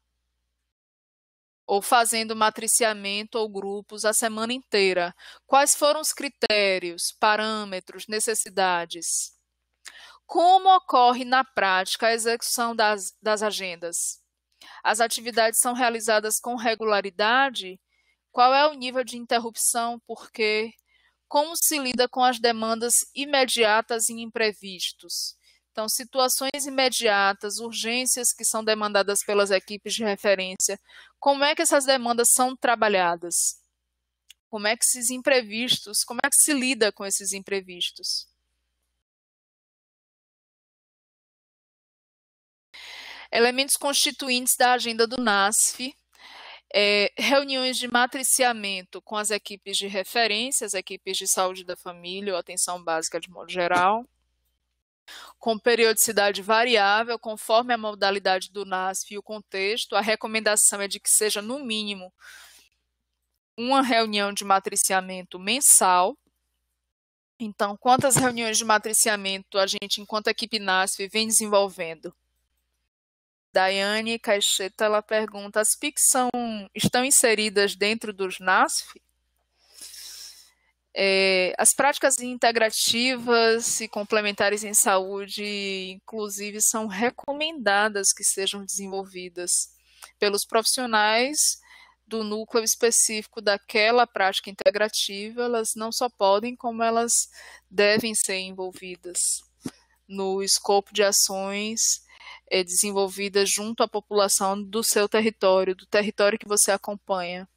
ou fazendo matriciamento ou grupos a semana inteira. Quais foram os critérios, parâmetros, necessidades? Como ocorre na prática a execução das agendas? As atividades são realizadas com regularidade? Qual é o nível de interrupção? Por quê? Como se lida com as demandas imediatas e imprevistos? Então, situações imediatas, urgências que são demandadas pelas equipes de referência, como é que essas demandas são trabalhadas? Como é que esses imprevistos, como é que se lida com esses imprevistos? Elementos constituintes da agenda do NASF, reuniões de matriciamento com as equipes de referência, as equipes de saúde da família ou atenção básica de modo geral, com periodicidade variável, conforme a modalidade do NASF e o contexto. A recomendação é de que seja, no mínimo, uma reunião de matriciamento mensal. Então, quantas reuniões de matriciamento a gente, enquanto equipe NASF, vem desenvolvendo? Daiane Caixeta, ela pergunta, as PICs estão inseridas dentro dos NASF? As práticas integrativas e complementares em saúde, inclusive, são recomendadas que sejam desenvolvidas pelos profissionais do núcleo específico daquela prática integrativa. Elas não só podem, como elas devem ser envolvidas no escopo de ações desenvolvidas junto à população do seu território, do território que você acompanha.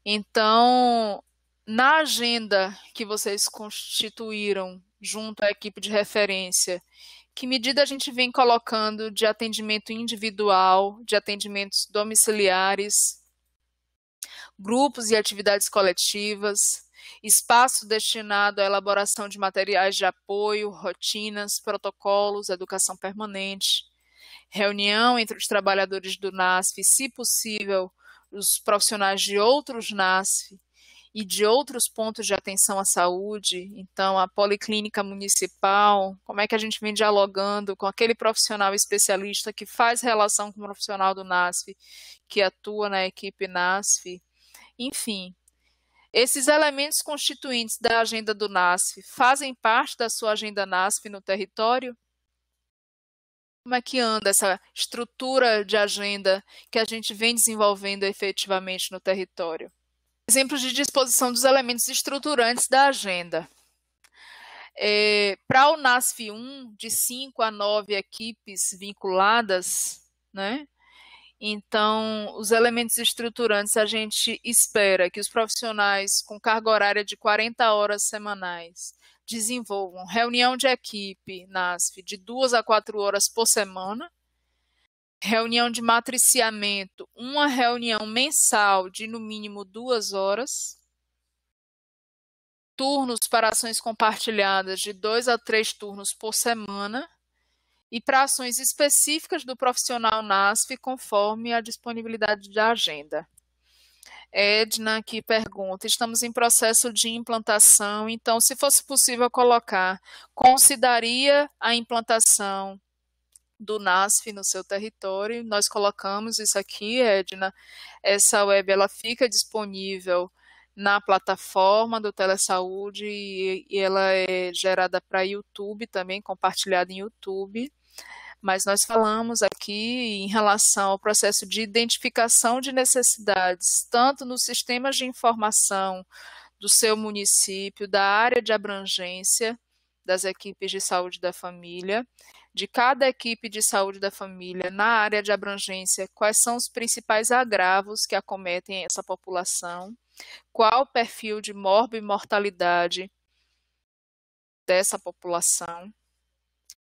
Então, na agenda que vocês constituíram junto à equipe de referência, que medida a gente vem colocando de atendimento individual, de atendimentos domiciliares, grupos e atividades coletivas, espaço destinado à elaboração de materiais de apoio, rotinas, protocolos, educação permanente, reunião entre os trabalhadores do NASF, se possível, os profissionais de outros NASF e de outros pontos de atenção à saúde. Então, a policlínica municipal, como é que a gente vem dialogando com aquele profissional especialista que faz relação com o profissional do NASF, que atua na equipe NASF, enfim. Esses elementos constituintes da agenda do NASF fazem parte da sua agenda NASF no território? Como é que anda essa estrutura de agenda que a gente vem desenvolvendo efetivamente no território? Exemplos de disposição dos elementos estruturantes da agenda. Para o NASF 1, de 5 a 9 equipes vinculadas, né? Então, os elementos estruturantes, a gente espera que os profissionais com carga horária de 40 horas semanais desenvolvam reunião de equipe NASF de 2 a 4 horas por semana, reunião de matriciamento, uma reunião mensal de no mínimo 2 horas, turnos para ações compartilhadas de 2 a 3 turnos por semana, e para ações específicas do profissional NASF, conforme a disponibilidade da agenda. Edna que pergunta, estamos em processo de implantação, então, se fosse possível colocar, consideraria a implantação do NASF no seu território? Nós colocamos isso aqui, Edna. Essa web ela fica disponível na plataforma do Telesaúde e ela é gerada para YouTube também, compartilhada em YouTube. Mas nós falamos aqui em relação ao processo de identificação de necessidades, tanto nos sistemas de informação do seu município, da área de abrangência das equipes de saúde da família, de cada equipe de saúde da família na área de abrangência, quais são os principais agravos que acometem essa população, qual o perfil de morbimortalidade dessa população,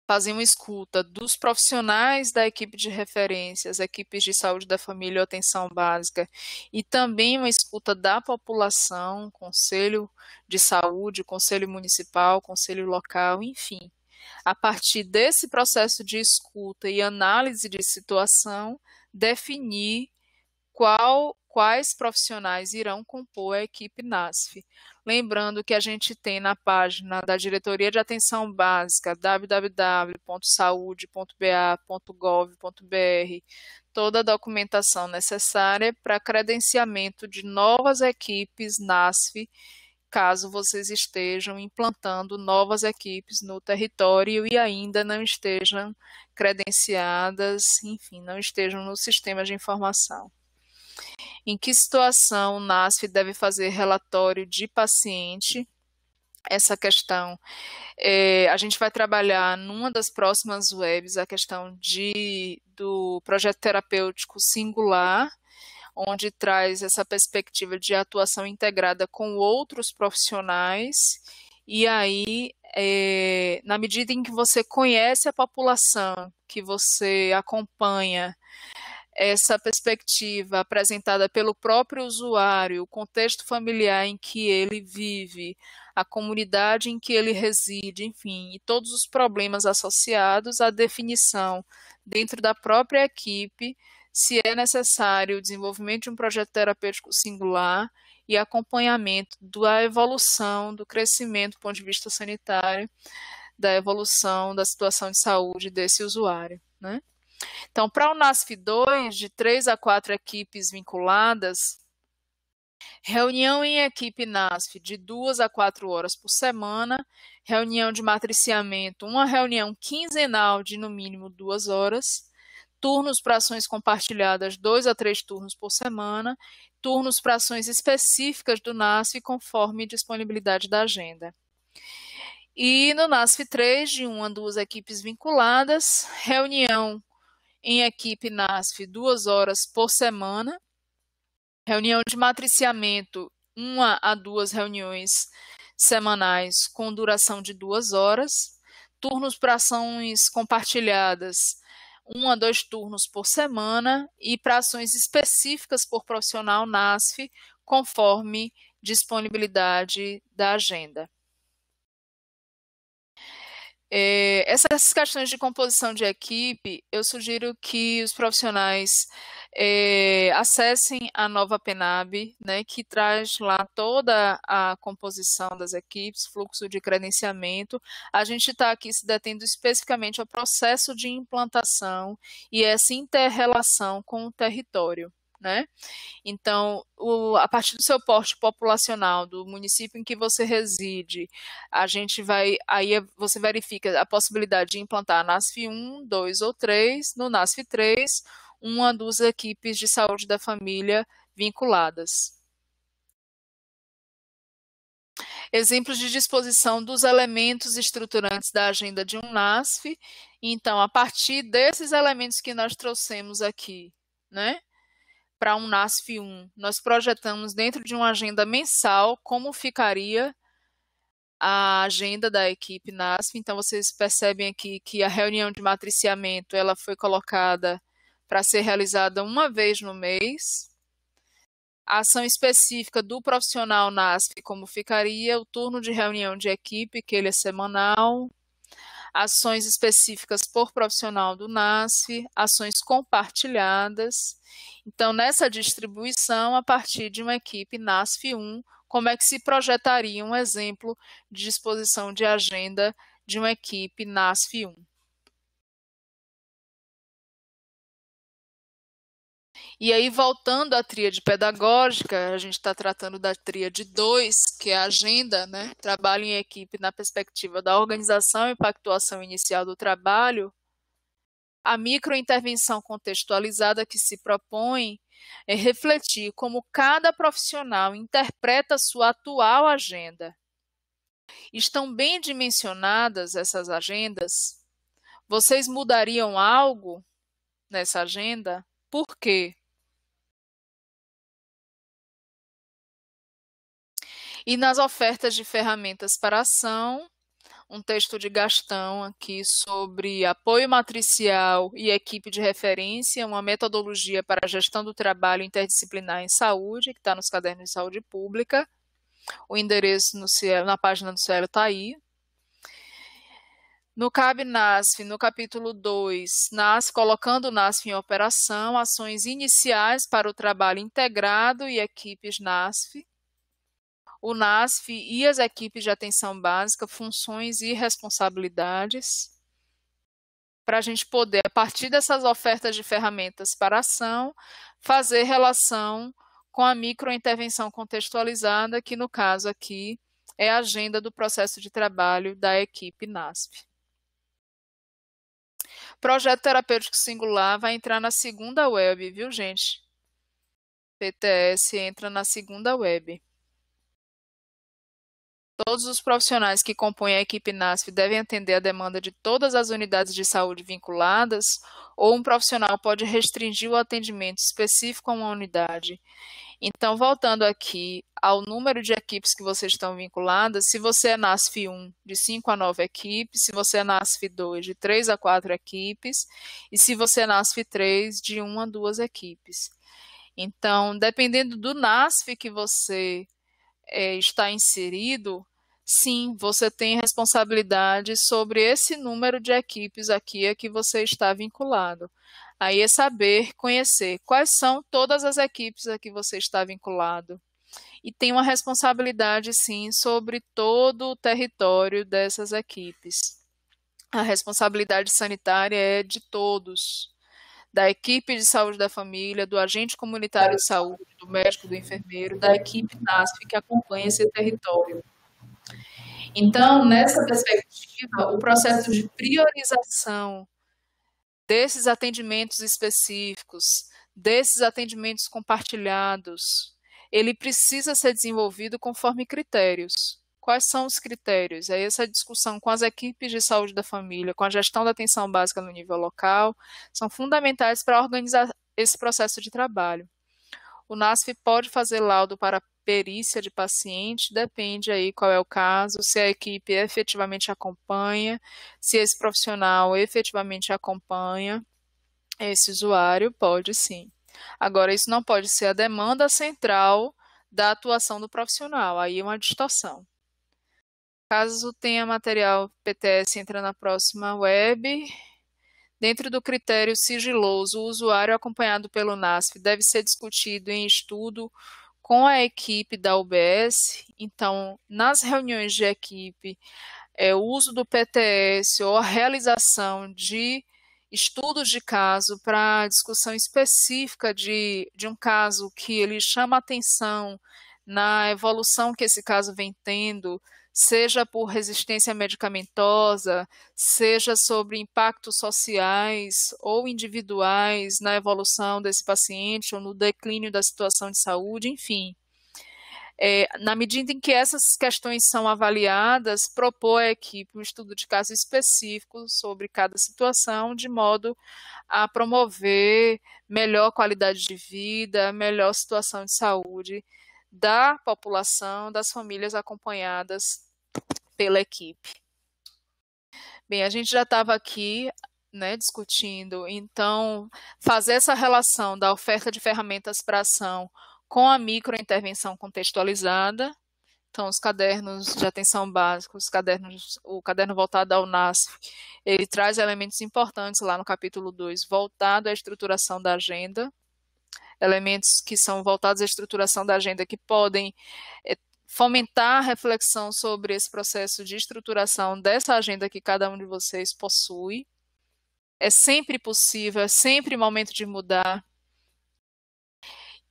fazer uma escuta dos profissionais da equipe de referência, as equipes de saúde da família ou atenção básica, e também uma escuta da população, conselho de saúde, conselho municipal, conselho local, enfim. A partir desse processo de escuta e análise de situação, definir quais profissionais irão compor a equipe NASF. Lembrando que a gente tem na página da Diretoria de Atenção Básica, www.saude.ba.gov.br, toda a documentação necessária para credenciamento de novas equipes NASF, caso vocês estejam implantando novas equipes no território e ainda não estejam credenciadas, enfim, não estejam no sistema de informação. Em que situação o NASF deve fazer relatório de paciente? Essa questão, a gente vai trabalhar numa das próximas webs a questão do projeto terapêutico singular, onde traz essa perspectiva de atuação integrada com outros profissionais, e aí, na medida em que você conhece a população, que você acompanha essa perspectiva apresentada pelo próprio usuário, o contexto familiar em que ele vive, a comunidade em que ele reside, enfim, e todos os problemas associados à definição dentro da própria equipe, se é necessário o desenvolvimento de um projeto terapêutico singular e acompanhamento da evolução, do crescimento do ponto de vista sanitário, da evolução da situação de saúde desse usuário, né? Então, para o NASF2, de 3 a 4 equipes vinculadas, reunião em equipe NASF de 2 a 4 horas por semana, reunião de matriciamento, uma reunião quinzenal de no mínimo 2 horas, turnos para ações compartilhadas, 2 a 3 turnos por semana, turnos para ações específicas do NASF conforme disponibilidade da agenda. E no NASF3, de 1 a 2 equipes vinculadas, reunião em equipe NASF 2 horas por semana, reunião de matriciamento 1 a 2 reuniões semanais com duração de 2 horas, turnos para ações compartilhadas 1 a 2 turnos por semana e para ações específicas por profissional NASF conforme disponibilidade da agenda. Essas questões de composição de equipe, eu sugiro que os profissionais acessem a nova PENAB, né, que traz lá toda a composição das equipes, fluxo de credenciamento. A gente está aqui se detendo especificamente ao processo de implantação e essa inter-relação com o território, né? Então, a partir do seu porte populacional, do município em que você reside, aí você verifica a possibilidade de implantar NASF 1, 2 ou 3, no NASF 3, 1 a 2 equipes de saúde da família vinculadas. Exemplos de disposição dos elementos estruturantes da agenda de um NASF. Então, a partir desses elementos que nós trouxemos aqui, né? Para um NASF 1, nós projetamos dentro de uma agenda mensal como ficaria a agenda da equipe NASF. Então, vocês percebem aqui que a reunião de matriciamento ela foi colocada para ser realizada uma vez no mês. A ação específica do profissional NASF, como ficaria, o turno de reunião de equipe, que ele é semanal. Ações específicas por profissional do NASF, ações compartilhadas. Então, nessa distribuição, a partir de uma equipe NASF 1, como é que se projetaria um exemplo de disposição de agenda de uma equipe NASF 1? E aí, voltando à tríade pedagógica, a gente está tratando da tríade 2, que é a agenda, né? Trabalho em equipe na perspectiva da organização e pactuação inicial do trabalho. A microintervenção contextualizada que se propõe é refletir como cada profissional interpreta sua atual agenda. Estão bem dimensionadas essas agendas? Vocês mudariam algo nessa agenda? Por quê? E nas ofertas de ferramentas para ação, um texto de Gastão aqui sobre apoio matricial e equipe de referência, uma metodologia para a gestão do trabalho interdisciplinar em saúde, que está nos cadernos de saúde pública. O endereço na página do Cielo está aí. No CAB NASF, no capítulo 2, colocando o NASF em operação, ações iniciais para o trabalho integrado e equipes NASF. O NASF e as equipes de atenção básica, funções e responsabilidades, para a gente poder, a partir dessas ofertas de ferramentas para ação, fazer relação com a microintervenção contextualizada, que no caso aqui é a agenda do processo de trabalho da equipe NASF. Projeto terapêutico singular vai entrar na segunda web, viu, gente? PTS entra na segunda web. Todos os profissionais que compõem a equipe NASF devem atender a demanda de todas as unidades de saúde vinculadas, ou um profissional pode restringir o atendimento específico a uma unidade. Então, voltando aqui ao número de equipes que vocês estão vinculadas, se você é NASF 1, de 5 a 9 equipes, se você é NASF 2, de 3 a 4 equipes, e se você é NASF 3, de 1 a 2 equipes. Então, dependendo do NASF que você está inserido, sim, você tem responsabilidade sobre esse número de equipes aqui a que você está vinculado. Aí é saber, conhecer quais são todas as equipes a que você está vinculado. E tem uma responsabilidade, sim, sobre todo o território dessas equipes. A responsabilidade sanitária é de todos, da equipe de saúde da família, do agente comunitário de saúde, do médico, do enfermeiro, da equipe NASF que acompanha esse território. Então, nessa perspectiva, o processo de priorização desses atendimentos específicos, desses atendimentos compartilhados, ele precisa ser desenvolvido conforme critérios. Quais são os critérios? É essa discussão com as equipes de saúde da família, com a gestão da atenção básica no nível local, são fundamentais para organizar esse processo de trabalho. O NASF pode fazer laudo para perícia de paciente, depende aí qual é o caso, se a equipe efetivamente acompanha, se esse profissional efetivamente acompanha esse usuário, pode sim. Agora, isso não pode ser a demanda central da atuação do profissional, aí é uma distorção. Caso tenha material PTS, entra na próxima web. Dentro do critério sigiloso, o usuário acompanhado pelo NASF deve ser discutido em estudo com a equipe da UBS. Então, nas reuniões de equipe, o uso do PTS ou a realização de estudos de caso para discussão específica de um caso que ele chama atenção na evolução que esse caso vem tendo, seja por resistência medicamentosa, seja sobre impactos sociais ou individuais na evolução desse paciente ou no declínio da situação de saúde, enfim. Na medida em que essas questões são avaliadas, propor à equipe um estudo de caso específico sobre cada situação, de modo a promover melhor qualidade de vida, melhor situação de saúde da população, das famílias acompanhadas pela equipe. Bem, a gente já estava aqui, né, discutindo, então, fazer essa relação da oferta de ferramentas para ação com a microintervenção contextualizada. Então, os cadernos de atenção básica, o caderno voltado ao NASF, ele traz elementos importantes lá no capítulo 2, voltado à estruturação da agenda, elementos que são voltados à estruturação da agenda que podem fomentar a reflexão sobre esse processo de estruturação dessa agenda que cada um de vocês possui. É sempre possível, é sempre momento de mudar.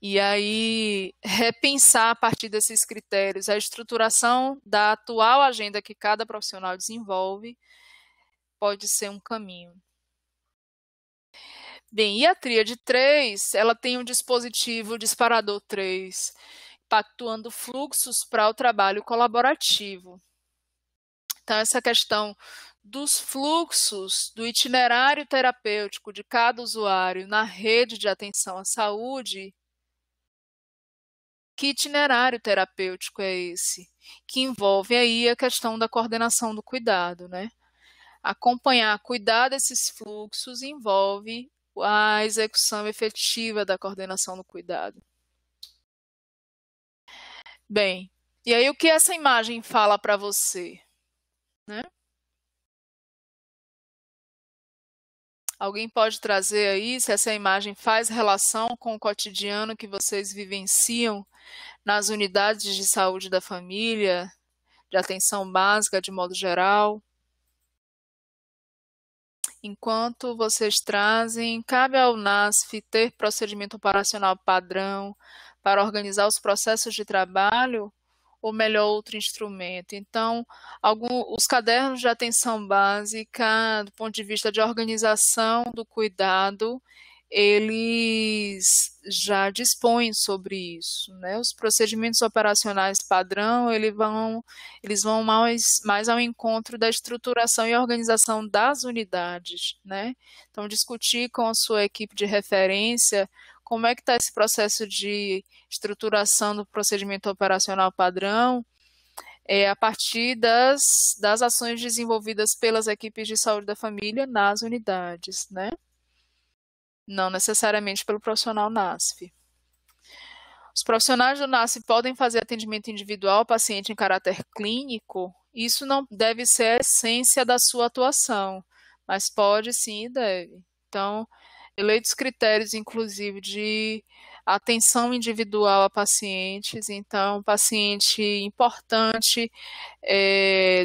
E aí, repensar a partir desses critérios a estruturação da atual agenda que cada profissional desenvolve pode ser um caminho. Bem, e a tríade 3, ela tem um dispositivo disparador 3, pactuando fluxos para o trabalho colaborativo. Então, essa questão dos fluxos do itinerário terapêutico de cada usuário na rede de atenção à saúde. Que itinerário terapêutico é esse? Que envolve aí a questão da coordenação do cuidado, né? Acompanhar, cuidar desses fluxos envolve a execução efetiva da coordenação do cuidado. Bem, e aí o que essa imagem fala para você, né? Alguém pode trazer aí se essa imagem faz relação com o cotidiano que vocês vivenciam nas unidades de saúde da família, de atenção básica de modo geral? Enquanto vocês trazem, cabe ao NASF ter procedimento operacional padrão para organizar os processos de trabalho ou melhor outro instrumento? Então, os cadernos de atenção básica, do ponto de vista de organização do cuidado, eles já dispõem sobre isso, né? Os procedimentos operacionais padrão, eles vão mais ao encontro da estruturação e organização das unidades, né? Então, discutir com a sua equipe de referência como é que está esse processo de estruturação do procedimento operacional padrão, a partir das ações desenvolvidas pelas equipes de saúde da família nas unidades, né? Não necessariamente pelo profissional NASF. Os profissionais do NASF podem fazer atendimento individual ao paciente em caráter clínico? Isso não deve ser a essência da sua atuação, mas pode sim e deve. Então, eleitos critérios, inclusive, de atenção individual a pacientes. Então, paciente importante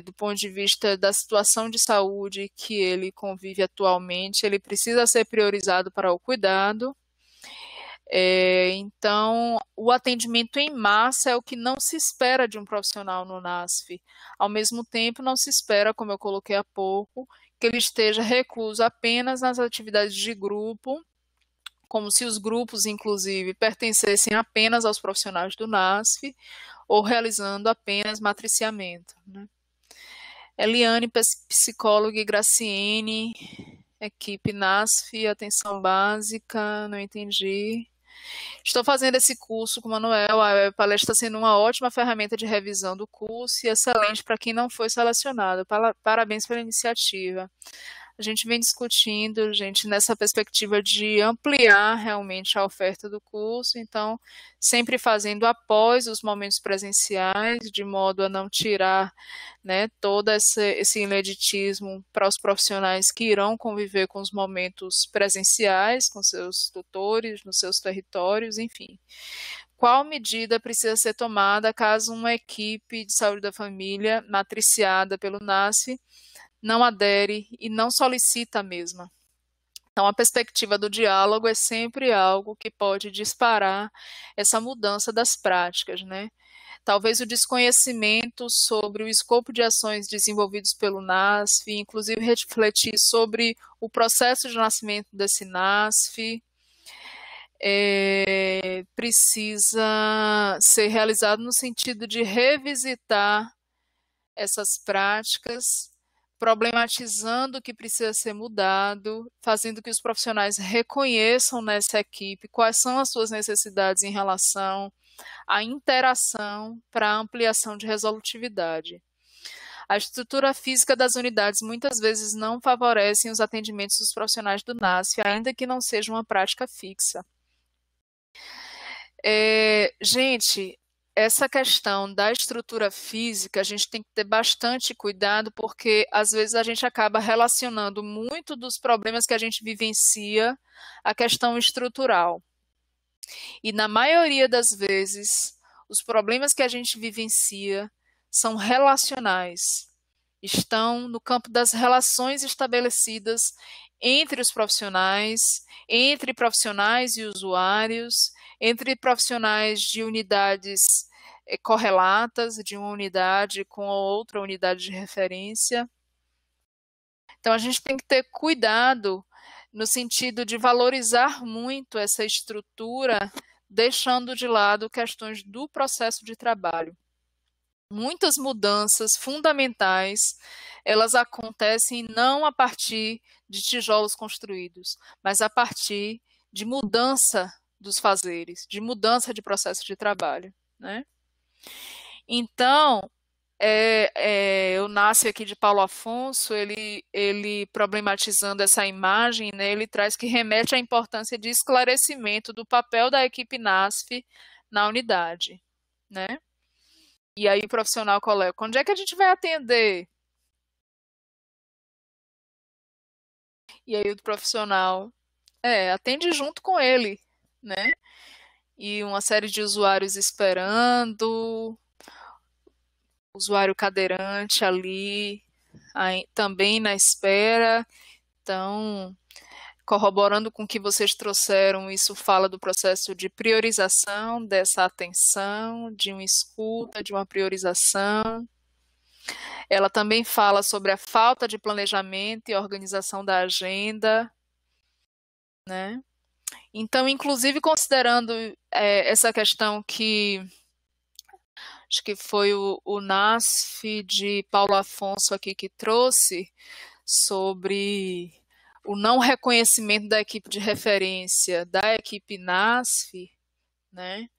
do ponto de vista da situação de saúde que ele convive atualmente, ele precisa ser priorizado para o cuidado. Então, o atendimento em massa é o que não se espera de um profissional no NASF. Ao mesmo tempo, não se espera, como eu coloquei há pouco, que ele esteja recluso apenas nas atividades de grupo, como se os grupos, inclusive, pertencessem apenas aos profissionais do NASF ou realizando apenas matriciamento, né? Eliane, psicóloga, e Graciene, equipe NASF, atenção básica, não entendi. Estou fazendo esse curso com o Manuel, a palestra está sendo uma ótima ferramenta de revisão do curso e excelente para quem não foi selecionado. Parabéns pela iniciativa. A gente vem discutindo, gente, nessa perspectiva de ampliar realmente a oferta do curso, então, sempre fazendo após os momentos presenciais, de modo a não tirar, né, todo esse ineditismo para os profissionais que irão conviver com os momentos presenciais, com seus tutores, nos seus territórios, enfim. Qual medida precisa ser tomada caso uma equipe de saúde da família, matriciada pelo NASF, não adere e não solicita a mesma? Então, a perspectiva do diálogo é sempre algo que pode disparar essa mudança das práticas, né? Talvez o desconhecimento sobre o escopo de ações desenvolvidos pelo NASF, inclusive refletir sobre o processo de nascimento desse NASF, precisa ser realizado no sentido de revisitar essas práticas, problematizando o que precisa ser mudado, fazendo que os profissionais reconheçam nessa equipe quais são as suas necessidades em relação à interação para a ampliação de resolutividade. A estrutura física das unidades muitas vezes não favorecem os atendimentos dos profissionais do NASF, ainda que não seja uma prática fixa. Gente, essa questão da estrutura física, a gente tem que ter bastante cuidado, porque às vezes a gente acaba relacionando muito dos problemas que a gente vivencia à questão estrutural. E na maioria das vezes, os problemas que a gente vivencia são relacionais, estão no campo das relações estabelecidas entre os profissionais, entre profissionais e usuários, entre profissionais de unidades correlatas, de uma unidade com outra unidade de referência. Então, a gente tem que ter cuidado no sentido de valorizar muito essa estrutura, deixando de lado questões do processo de trabalho. Muitas mudanças fundamentais, elas acontecem não a partir de tijolos construídos, mas a partir de mudança dos fazeres, de mudança de processo de trabalho, né? Então, eu nasci aqui de Paulo Afonso, ele problematizando essa imagem, né, ele traz que remete à importância de esclarecimento do papel da equipe NASF na unidade, né? E aí o profissional coloca, onde é que a gente vai atender? e aí o profissional atende junto com ele, né? E uma série de usuários esperando, usuário cadeirante ali, também na espera. Então, corroborando com o que vocês trouxeram, isso fala do processo de priorização dessa atenção, de uma escuta, de uma priorização. Ela também fala sobre a falta de planejamento e organização da agenda, né? Então, inclusive considerando essa questão que acho que foi o NASF de Paulo Afonso aqui que trouxe sobre o não reconhecimento da equipe de referência da equipe NASF, né?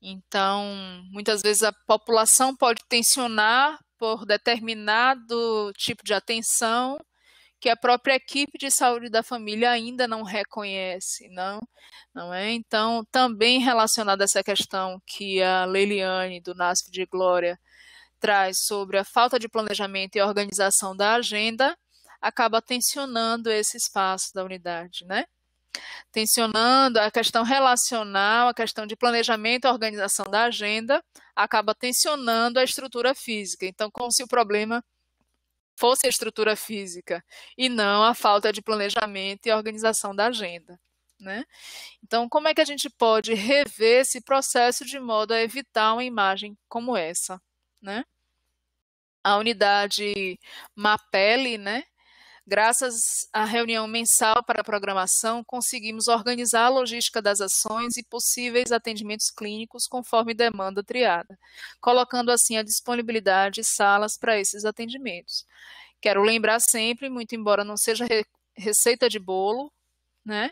Então, muitas vezes a população pode tensionar por determinado tipo de atenção que a própria equipe de saúde da família ainda não reconhece, não é? Então, também relacionada a essa questão que a Leiliane, do NASF de Glória, traz sobre a falta de planejamento e organização da agenda, acaba tensionando esse espaço da unidade, né? Tensionando a questão relacional, a questão de planejamento e organização da agenda, acaba tensionando a estrutura física. Então, como se o problema fosse a estrutura física e não a falta de planejamento e organização da agenda, né? Então, como é que a gente pode rever esse processo de modo a evitar uma imagem como essa, né? A unidade MAPEL, né? Graças à reunião mensal para a programação, conseguimos organizar a logística das ações e possíveis atendimentos clínicos conforme demanda triada, colocando assim a disponibilidade de salas para esses atendimentos. Quero lembrar sempre, muito embora não seja receita de bolo, né?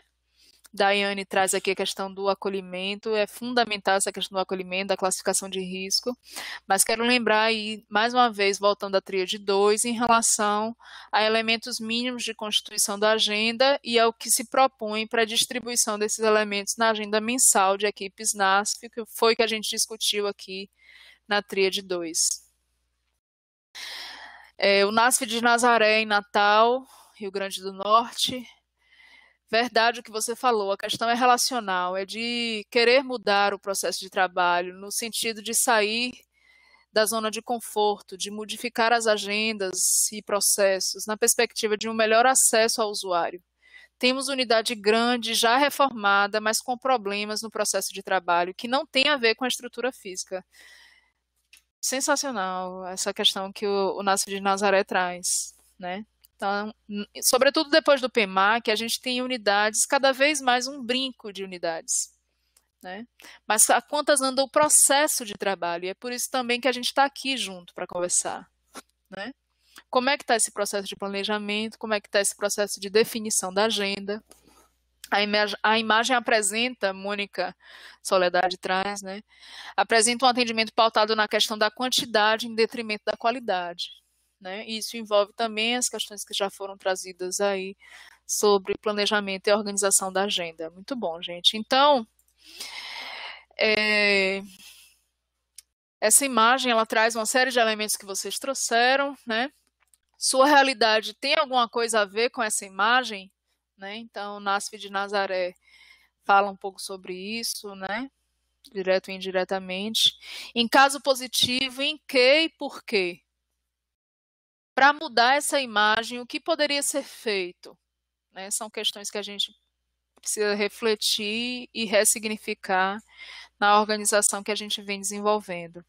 Daiane traz aqui a questão do acolhimento, é fundamental essa questão do acolhimento, da classificação de risco, mas quero lembrar aí, mais uma vez, voltando à tríade 2, em relação a elementos mínimos de constituição da agenda e ao que se propõe para a distribuição desses elementos na agenda mensal de equipes NASF, que foi que a gente discutiu aqui na tríade 2. O NASF de Nazaré, em Natal, Rio Grande do Norte. Verdade o que você falou, a questão é relacional, é de querer mudar o processo de trabalho, no sentido de sair da zona de conforto, de modificar as agendas e processos, na perspectiva de um melhor acesso ao usuário. Temos unidade grande, já reformada, mas com problemas no processo de trabalho, que não tem a ver com a estrutura física. Sensacional essa questão que o NASF de Nazaré traz, né? Então, sobretudo depois do PEMAC, a gente tem unidades, cada vez mais um brinco de unidades, né? Mas a quantas anda o processo de trabalho, e é por isso também que a gente está aqui junto para conversar, né? Como é que está esse processo de planejamento, como é que está esse processo de definição da agenda. A imagem apresenta, Mônica Soledade traz, né? Apresenta um atendimento pautado na questão da quantidade em detrimento da qualidade. Né? Isso envolve também as questões que já foram trazidas aí sobre planejamento e organização da agenda. Muito bom, gente. Então, essa imagem, ela traz uma série de elementos que vocês trouxeram, né? Sua realidade tem alguma coisa a ver com essa imagem? Né? Então, o NASF de Nazaré fala um pouco sobre isso, né? Direto e indiretamente. Em caso positivo, em que e por quê? Para mudar essa imagem, o que poderia ser feito? Né? São questões que a gente precisa refletir e ressignificar na organização que a gente vem desenvolvendo.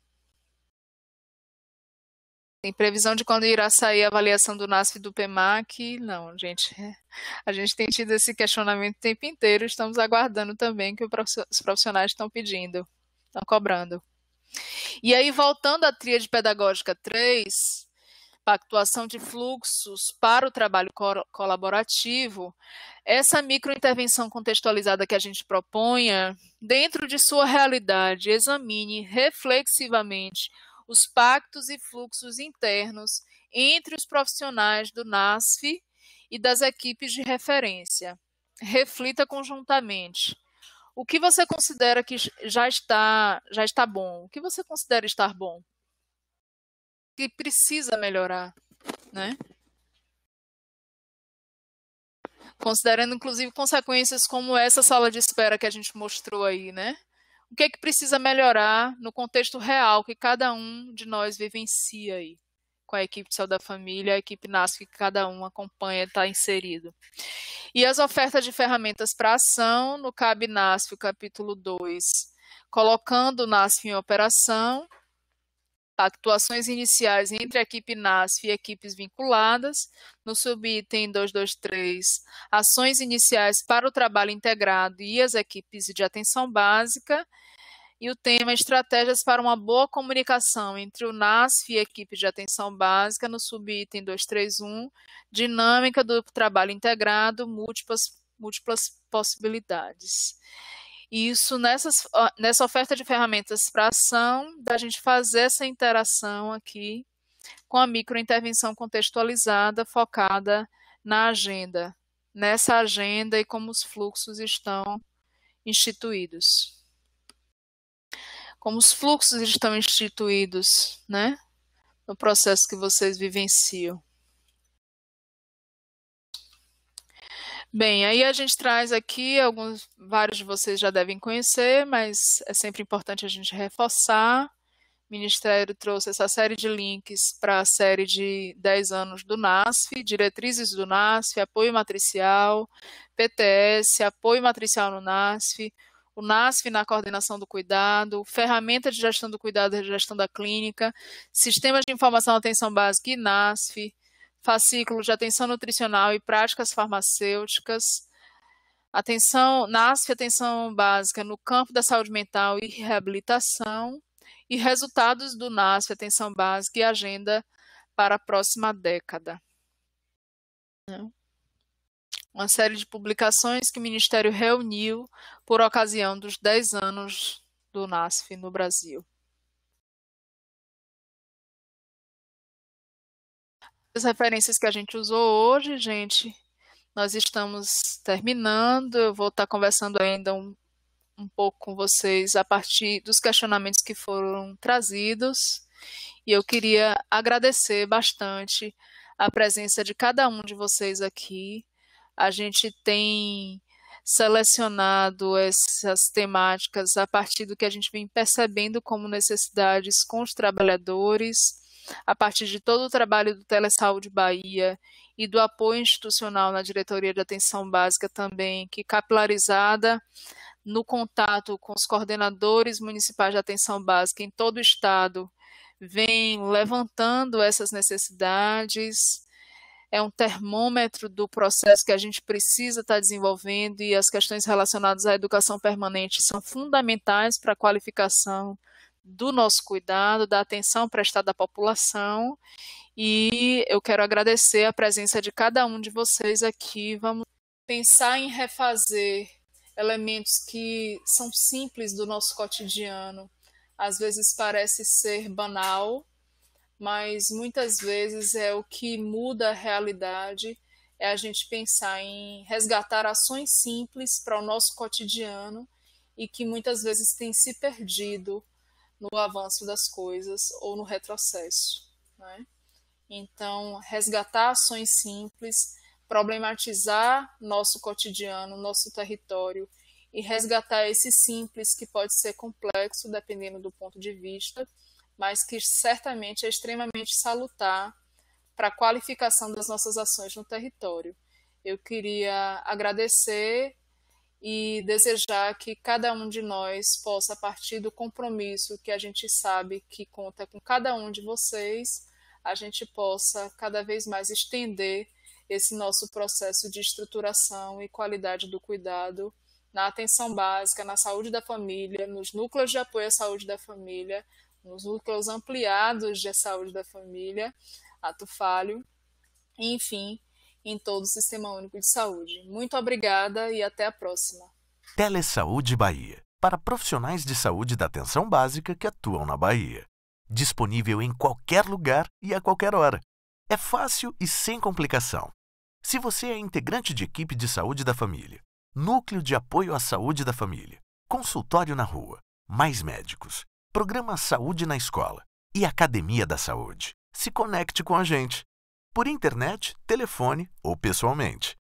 Tem previsão de quando irá sair a avaliação do NASF e do PEMAC? Não, gente. A gente tem tido esse questionamento o tempo inteiro, estamos aguardando também que os profissionais estão pedindo, estão cobrando. E aí, voltando à tríade pedagógica 3, pactuação de fluxos para o trabalho colaborativo, essa microintervenção contextualizada que a gente proponha, dentro de sua realidade, examine reflexivamente os pactos e fluxos internos entre os profissionais do NASF e das equipes de referência. Reflita conjuntamente. O que você considera que já está bom? O que você considera estar bom? Que precisa melhorar, né? considerando inclusive consequências como essa sala de espera que a gente mostrou aí, né? O que é que precisa melhorar no contexto real que cada um de nós vivencia aí, com a equipe de saúde da família, a equipe NASF que cada um acompanha, está inserido. E as ofertas de ferramentas para ação, no CAB NASF, o capítulo 2, colocando o NASF em operação, pactuações iniciais entre a equipe NASF e equipes vinculadas, no subitem 223, ações iniciais para o trabalho integrado e as equipes de atenção básica, e o tema estratégias para uma boa comunicação entre o NASF e a equipe de atenção básica, no subitem 231, dinâmica do trabalho integrado, múltiplas possibilidades. Isso nessa oferta de ferramentas para ação, da gente fazer essa interação aqui com a microintervenção contextualizada, focada na agenda, nessa agenda e como os fluxos estão instituídos. Como os fluxos estão instituídos, né, no processo que vocês vivenciam. Bem, aí a gente traz aqui, vários de vocês já devem conhecer, mas é sempre importante a gente reforçar. O Ministério trouxe essa série de links para a série de 10 anos do NASF, diretrizes do NASF, apoio matricial, PTS, apoio matricial no NASF, o NASF na coordenação do cuidado, ferramenta de gestão do cuidado e gestão da clínica, sistemas de informação atenção básica e NASF, fascículo de atenção nutricional e práticas farmacêuticas, NASF atenção básica no campo da saúde mental e reabilitação, e resultados do NASF atenção básica e agenda para a próxima década. Uma série de publicações que o Ministério reuniu por ocasião dos 10 anos do NASF no Brasil. As referências que a gente usou hoje, gente, nós estamos terminando. Eu vou estar conversando ainda um pouco com vocês a partir dos questionamentos que foram trazidos. E eu queria agradecer bastante a presença de cada um de vocês aqui. A gente tem selecionado essas temáticas a partir do que a gente vem percebendo como necessidades com os trabalhadores, a partir de todo o trabalho do Telesaúde Bahia e do apoio institucional na Diretoria de Atenção Básica também, que capilarizada no contato com os coordenadores municipais de atenção básica em todo o estado, vem levantando essas necessidades. É um termômetro do processo que a gente precisa estar desenvolvendo, e as questões relacionadas à educação permanente são fundamentais para a qualificação do nosso cuidado, da atenção prestada à população, e eu quero agradecer a presença de cada um de vocês aqui. Vamos pensar em refazer elementos que são simples do nosso cotidiano. Às vezes parece ser banal, mas muitas vezes é o que muda a realidade, é a gente pensar em resgatar ações simples para o nosso cotidiano e que muitas vezes tem se perdido no avanço das coisas ou no retrocesso, né? Então, resgatar ações simples, problematizar nosso cotidiano, nosso território e resgatar esse simples que pode ser complexo dependendo do ponto de vista, mas que certamente é extremamente salutar para a qualificação das nossas ações no território. Eu queria agradecer e desejar que cada um de nós possa, a partir do compromisso que a gente sabe que conta com cada um de vocês, a gente possa cada vez mais estender esse nosso processo de estruturação e qualidade do cuidado na atenção básica, na saúde da família, nos núcleos de apoio à saúde da família, nos núcleos ampliados de saúde da família, ato falho, enfim, em todo o Sistema Único de Saúde. Muito obrigada e até a próxima. Telesaúde Bahia, para profissionais de saúde da atenção básica que atuam na Bahia. Disponível em qualquer lugar e a qualquer hora. É fácil e sem complicação. Se você é integrante de equipe de saúde da família, núcleo de apoio à saúde da família, consultório na rua, mais médicos, programa Saúde na Escola e Academia da Saúde, se conecte com a gente. Por internet, telefone ou pessoalmente.